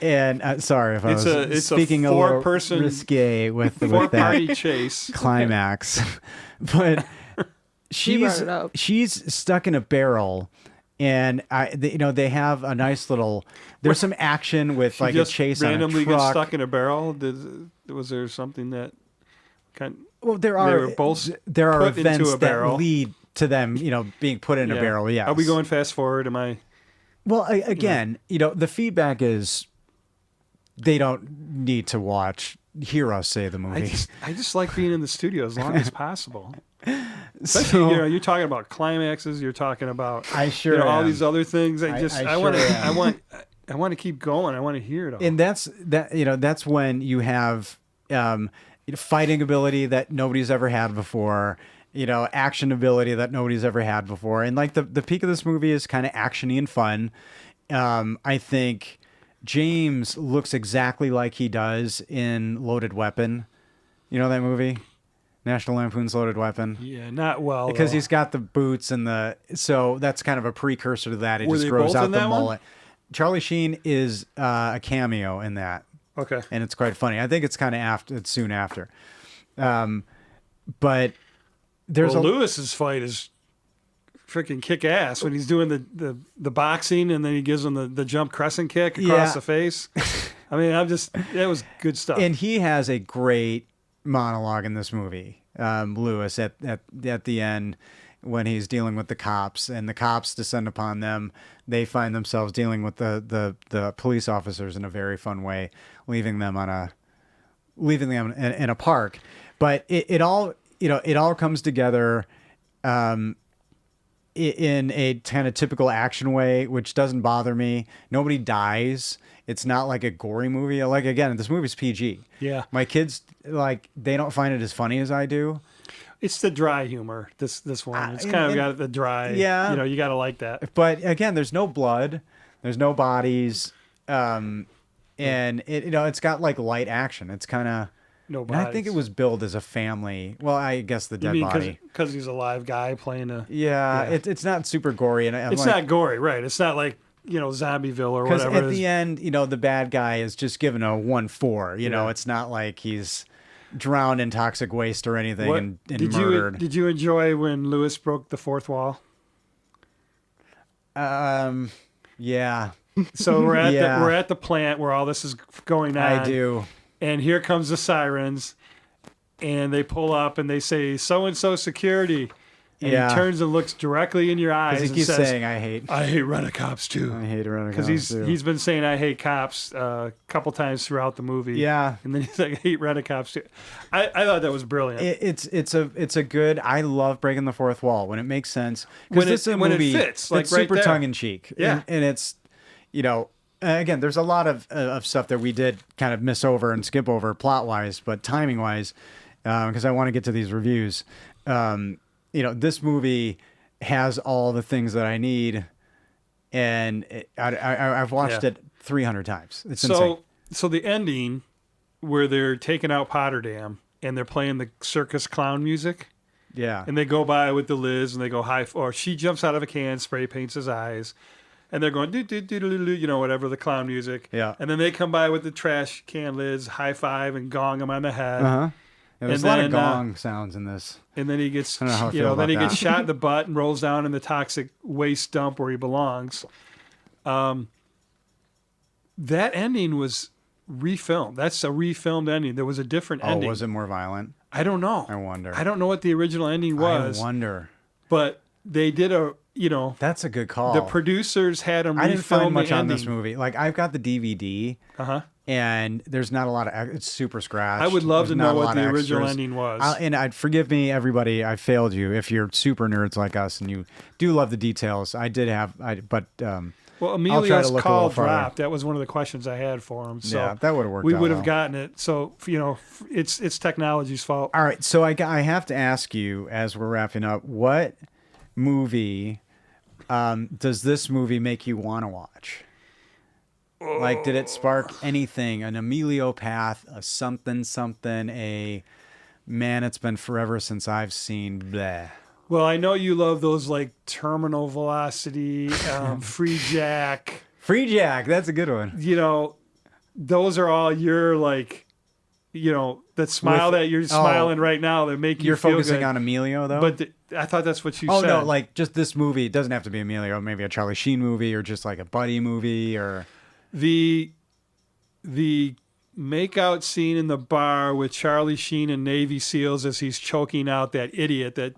And sorry if I was speaking a little risque with that chase climax, but she's stuck in a barrel, and they have a nice little. There's some action with like a chase on a truck. Randomly get stuck in a barrel. Was there something that kind? Well, there are events that lead to them, being put in a barrel. Yeah. Are we going fast forward? Am I? Well, again, the feedback is they don't need to hear us say the movie. I just like being in the studio as long as possible. Especially, you're talking about climaxes. You're talking about all these other things. I want to keep going. I want to hear it all. And that's when you have fighting ability that nobody's ever had before. Action ability that nobody's ever had before. And like the peak of this movie is kind of actiony and fun. I think James looks exactly like he does in Loaded Weapon. You know that movie? National Lampoon's Loaded Weapon. Yeah, not well. Because he's got the boots and so that's kind of a precursor to that. It just grows out the mullet. One? Charlie Sheen is a cameo in that. Okay. And it's quite funny. I think it's kind of it's soon after. But there's Lewis's fight is freaking kick ass when he's doing the boxing and then he gives him the jump crescent kick across the face. I mean, that was good stuff. And he has a great monologue in this movie, Lewis at the end, when he's dealing with the cops, and the cops descend upon them. They find themselves dealing with the police officers in a very fun way, leaving them in a park. But it all comes together in a kind of typical action way, which doesn't bother me. Nobody dies. It's not like a gory movie. Like, again, this movie's PG. Yeah. My kids, like, they don't find it as funny as I do. It's the dry humor. This one. It's kind of got the dry. Yeah. You know, you got to like that. But again, there's no blood. There's no bodies. And it's got like light action. It's kind of. No And bodies. I think it was billed as a family. Well, I guess the You dead mean body. because he's a live guy playing a. Yeah, Yeah. it's not super gory, and It's not gory, right? It's not like Zombieville or because whatever. at the end, the bad guy is just given a 1-4. You know, Yeah. it's not like he's drowned in toxic waste or anything and did murdered. Did you enjoy when Lewis broke the fourth wall? Yeah, So we're at Yeah. we're at the plant where all this is going on. I do. And here comes the sirens, and they pull up and they say so and so security. And Yeah. he turns and looks directly in your eyes Because he and keeps says, saying, "I hate rent-a-cops too." I hate running Because he's been saying I hate cops a couple times throughout the movie. Yeah. And then he's like, I hate rent-a-cops too. I thought that was brilliant. It's a good. I love breaking the fourth wall when it makes sense. Because When this is a when it movie fits, like that's right super there. tongue in cheek. Yeah. and it's again, there's a lot of stuff that we did kind of miss over and skip over plot wise, but timing wise, because I want to get to these reviews. This movie has all the things that I need, and I've watched Yeah. it 300 times. It's insane. So the ending where they're taking out Potterdam and they're playing the circus clown music. Yeah. And they go by with the Liz and they go or she jumps out of a can, spray paints his eyes, and they're going do do do do do, whatever the clown music. Yeah. And then they come by with the trash can Liz, high five and gong him on the head. Uh-huh. Yeah, there's And a lot of then, gong sounds in this. And then he gets I don't know how I feel then he about gets that. shot in the butt and rolls down in the toxic waste dump where he belongs. That ending was refilmed. That's a refilmed ending. There was a different Oh, ending. was it more violent? I don't know. I wonder. I don't know what the original ending was. I wonder. But they did That's a good call. the producers had them I didn't refilm find much the on ending. this movie. Like, I've got the DVD, and there's not a lot of. It's super scratched. I would love There's to not know a what lot the of original extras. ending was. And I'd forgive me, everybody. I failed you if you're super nerds like us and you do love the details. I did have, but Well, I'll try to Emilio's look a little call farther. dropped. That was one of the questions I had for him. So Yeah, that would've worked We out would have well. gotten it. So it's technology's fault. all right. So I have to ask you as we're wrapping up, what movie does this movie make you want to watch? Like, did it spark anything? An Emilio path, a something, a man, it's been forever since I've seen bleh. Well, I know you love those like Terminal Velocity, Free Jack. Free Jack, that's a good one. Those are all your like, that smile With- that you're smiling right now that make you You're feel focusing good. on Emilio, though? But I thought that's what you oh, said. no, like just this movie. It doesn't have to be Emilio. Maybe a Charlie Sheen movie or just like a buddy movie or... The makeout scene in the bar with Charlie Sheen and Navy SEALs as he's choking out that idiot that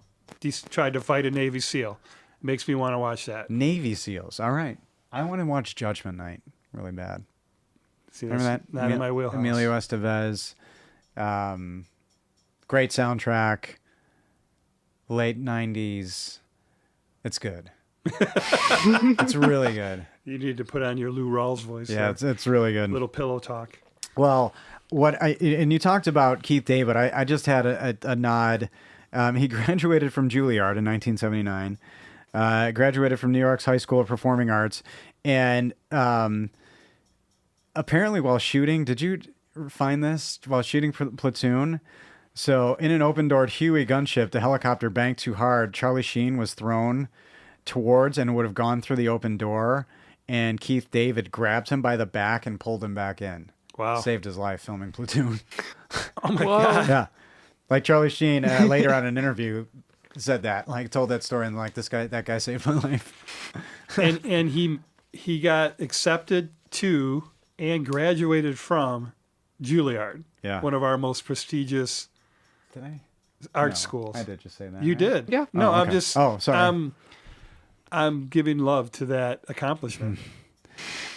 tried to fight a Navy SEAL makes me want to watch that. Navy SEALs. All right. I want to watch Judgment Night really bad. See, Remember that's that? not in my wheelhouse. Emilio Estevez. Great soundtrack. Late 90s. It's good. It's really good. You need to put on your Lou Rawls voice. Yeah, there. it's really good. Little pillow talk. Well, and you talked about Keith David. I just had a nod. He graduated from Juilliard in 1979. Graduated from New York's High School of Performing Arts, and apparently while shooting, did you find this? While shooting Platoon, so in an open-doored Huey gunship, the helicopter banked too hard. Charlie Sheen was thrown towards and would have gone through the open door, and Keith David grabbed him by the back and pulled him back in. Wow. Saved his life filming Platoon. Oh my God. Yeah. Like Charlie Sheen later on in an interview said that, like told that story and like that guy saved my life. and he got accepted to and graduated from Juilliard. Yeah. One of our most prestigious Did I? art No, schools. I did just say that. You right? did. Yeah. No, Oh, I'm okay. just. Oh, sorry. I'm giving love to that accomplishment.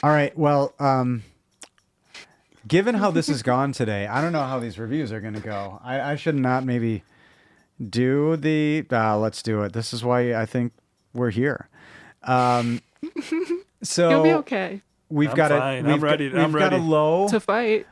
All right. Well, given how this has gone today, I don't know how these reviews are going to go. I should not maybe do the. Let's do it. This is why I think we're here. So You'll be okay we've I'm got fine. a. I'm ready. We've I'm got a ready. low to fight.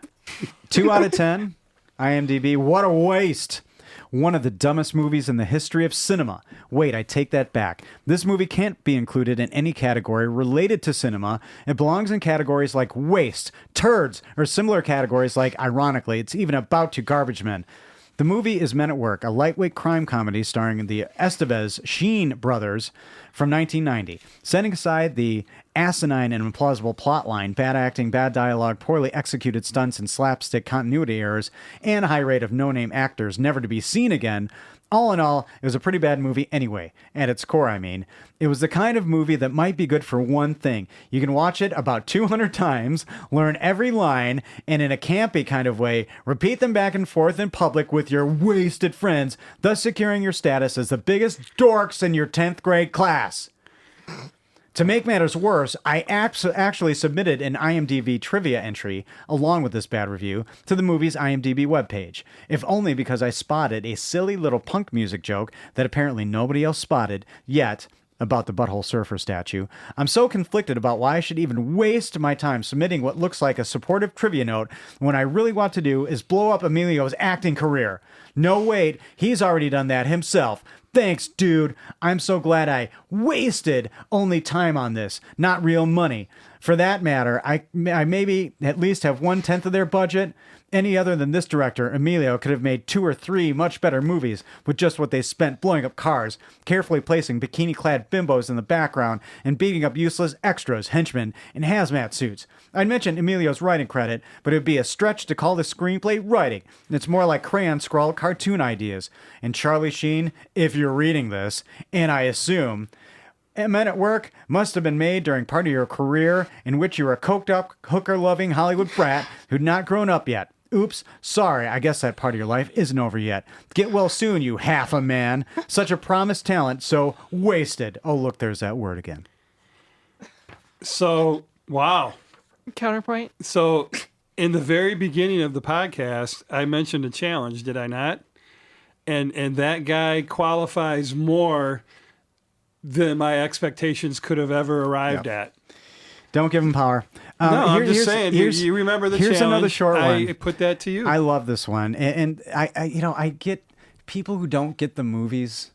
2 out of 10. IMDb. What a waste. One of the dumbest movies in the history of cinema. Wait, I take that back. This movie can't be included in any category related to cinema. It belongs in categories like waste, turds, or similar categories like, ironically, it's even about to garbage men. The movie is Men at Work, a lightweight crime comedy starring the Estevez Sheen brothers from 1990. Setting aside the asinine and implausible plotline, bad acting, bad dialogue, poorly executed stunts, and slapstick continuity errors, and a high rate of no-name actors never to be seen again, all in all, it was a pretty bad movie anyway. At its core, I mean. It was the kind of movie that might be good for one thing. You can watch it about 200 times, learn every line, and in a campy kind of way, repeat them back and forth in public with your wasted friends, thus securing your status as the biggest dorks in your 10th grade class. To make matters worse, I actually submitted an IMDb trivia entry along with this bad review to the movie's IMDb webpage, if only because I spotted a silly little punk music joke that apparently nobody else spotted yet about the Butthole Surfer statue. I'm so conflicted about why I should even waste my time submitting what looks like a supportive trivia note when I really want to do is blow up Emilio's acting career. No, wait, he's already done that himself. Thanks, dude. I'm so glad I wasted only time on this, not real money. For that matter, I maybe at least have 1/10 of their budget. Any other than this director, Emilio, could have made 2 or 3 much better movies with just what they spent blowing up cars, carefully placing bikini-clad bimbos in the background, and beating up useless extras, henchmen, in hazmat suits. I'd mention Emilio's writing credit, but it would be a stretch to call the screenplay writing. It's more like crayon-scrawled cartoon ideas. And Charlie Sheen, if you're reading this, and I assume, Men at Work must have been made during part of your career in which you were a coked-up, hooker-loving Hollywood brat who'd not grown up yet. Oops, sorry, I guess that part of your life isn't over yet. Get well soon, you half a man. Such a promised talent, so wasted. Oh, look, there's that word again. So, wow. Counterpoint. So, in the very beginning of the podcast, I mentioned a challenge, did I not? And that guy qualifies more than my expectations could have ever arrived at. Don't give him power. No, I'm just here's- saying. here's- You remember the here's challenge? another short I one. put that to you. I love this one, and I get people who don't get the movies.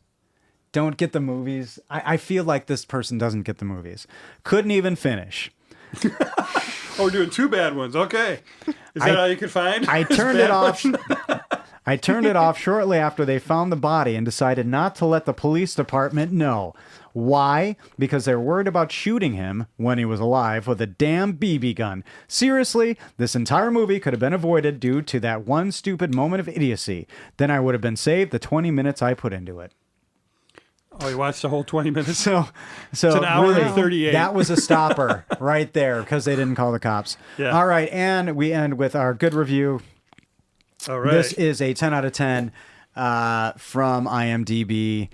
Don't get the movies. I feel like this person doesn't get the movies. Couldn't even finish. Oh, we're doing 2 bad ones. Okay. Is that all you could find? I It's turned bad it off. ones? I turned it off shortly after they found the body and decided not to let the police department know. Why? Because they're worried about shooting him when he was alive with a damn BB gun. Seriously, this entire movie could have been avoided due to that one stupid moment of idiocy. Then I would have been saved the 20 minutes I put into it. Oh, you watched the whole 20 minutes? So It's an hour really, and 38. that was a stopper right there because they didn't call the cops. Yeah. All right, and we end with our good review. All right. This is a 10 out of 10 from IMDb.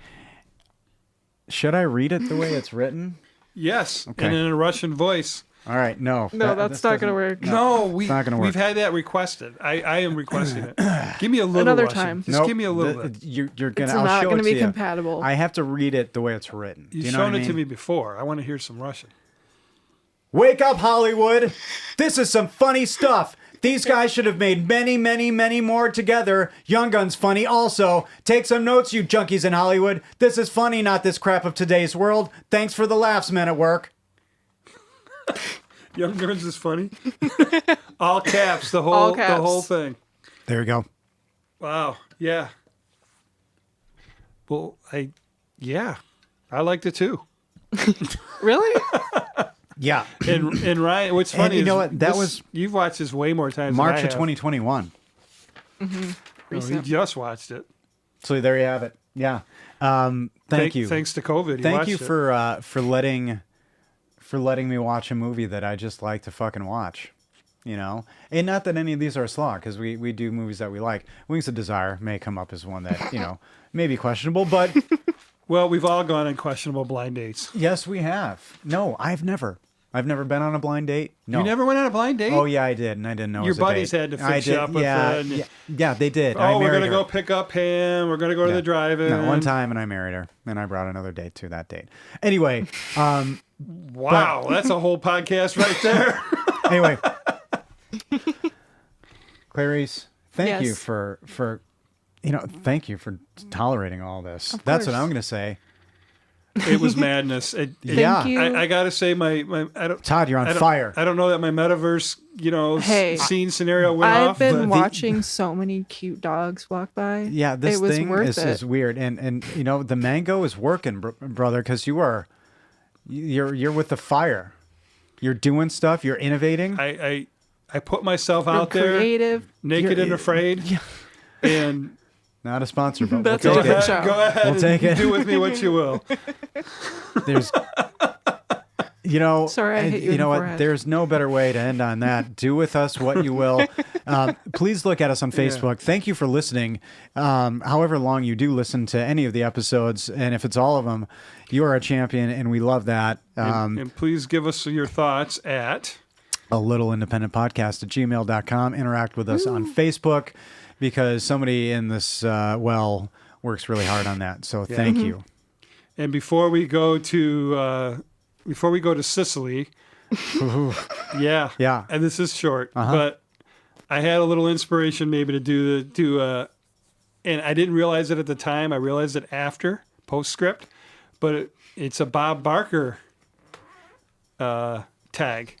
Should I read it the way it's written? Yes, Okay. and in a Russian voice. All right, no. No, that's this not going to doesn't- work. No, it's not gonna work. we've had that requested. I am requesting it. Give me a little Another Russian. time. Just Nope, give me a little bit. You're gonna. It's I'll not show going it to be you. compatible. I have to read it the way it's written. You've you know shown what I it to mean? me before. I want to hear some Russian. Wake up, Hollywood! This is some funny stuff. These guys should have made many, many, many more together. Young Gun's funny also. Take some notes, you junkies in Hollywood. This is funny, not this crap of today's world. Thanks for the laughs, Men at Work. Young Guns is funny. All caps, the whole All caps. the whole thing. There we go. Wow. Yeah. Well, I liked it too. Really? Yeah. And Ryan, what's And funny you is know what? That was you've watched this way more times. March than I of have. 2021. No, he Recent. just watched it. So there you have it. Yeah. Thank you. Thanks to COVID. He Thank watched you it. for letting me watch a movie that I just like to fucking watch. you know. And not that any of these are a slog, because we do movies that we like. Wings of Desire may come up as one that, you know, may be questionable, but Well, we've all gone on questionable blind dates. yes, we have. No, I've never been on a blind date. No. You never went on a blind date? Oh yeah, I did, and I didn't know it Your was a buddies date. had to I fix you did, up with yeah, it. yeah, yeah, they did. Oh, we're going to to go pick up him. We're going to go to the drive-in. No, one time, and I married her, and I brought another date to that date. Anyway, Wow, that's a whole podcast right there. anyway, Clarice, thank you Yes. for thank you for tolerating all this. That's what course. I'm going to say. It was madness. Yeah. you. I got to say, my I don't. Todd, you're on I don't- fire. I don't know that my metaverse, Hey, scene scenario went I've off. been but watching so many cute dogs walk by. Yeah, this it was thing worth is weird, and you know the mango is working, brother, because you're with the fire. You're doing stuff. You're innovating. I put myself You're out there, creative. naked and afraid, and Not a sponsor, but That's we'll go take okay. it. ahead, go ahead, We'll take it. do with me what you will. There's, you know, Sorry, I hit you you in know the what? forehead. There's no better way to end on that. Do with us what you will. Please look at us on Facebook. Thank you for listening. However long you do listen to any of the episodes, and if it's all of them, you are a champion, and we love that. And please give us your thoughts at. A little independent podcast at gmail.com. Interact with us on Facebook, because somebody in this works really hard on that. So thank you. And before we go to Sicily, yeah, and this is short, but I had a little inspiration maybe to do and I didn't realize it at the time. I realized it after postscript, but it's a Bob Barker tag,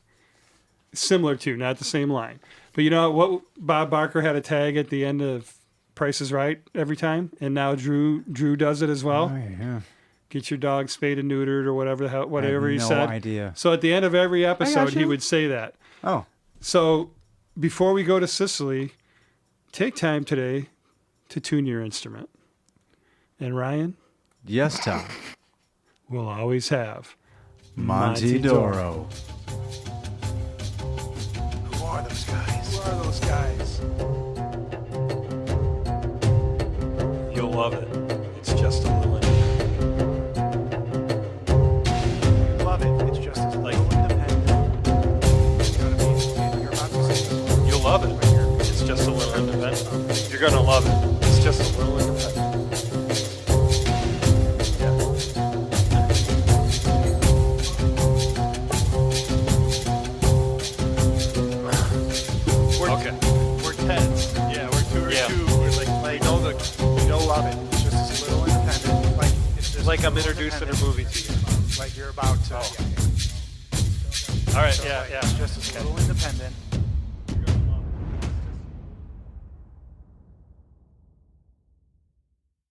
similar to, not the same line, but you know what? Bob Barker had a tag at the end of Price is Right every time, and now Drew does it as well. Oh, yeah. Get your dog spayed and neutered, or whatever the hell, whatever he no said. idea. So at the end of every episode, he you. would say that. Oh, So before we go to Sicily, take time today to tune your instrument. And Ryan yes, Tom. will always have Monty Doro. Who are those guys? Who are those guys? You'll love it. It's just a little Love it. It's just as like independent. You know what I mean? You're about to say this. You'll love it. It's just a little independent. You're gonna love it. It's just a little independent. We're tense. Yeah, we're two or Yeah. two. We're like you know, love it. It's just as little independent. Like it's just Like I'm little introducing a independent. movie to you. Like you're about to. All right. Yeah. It's just as little independent.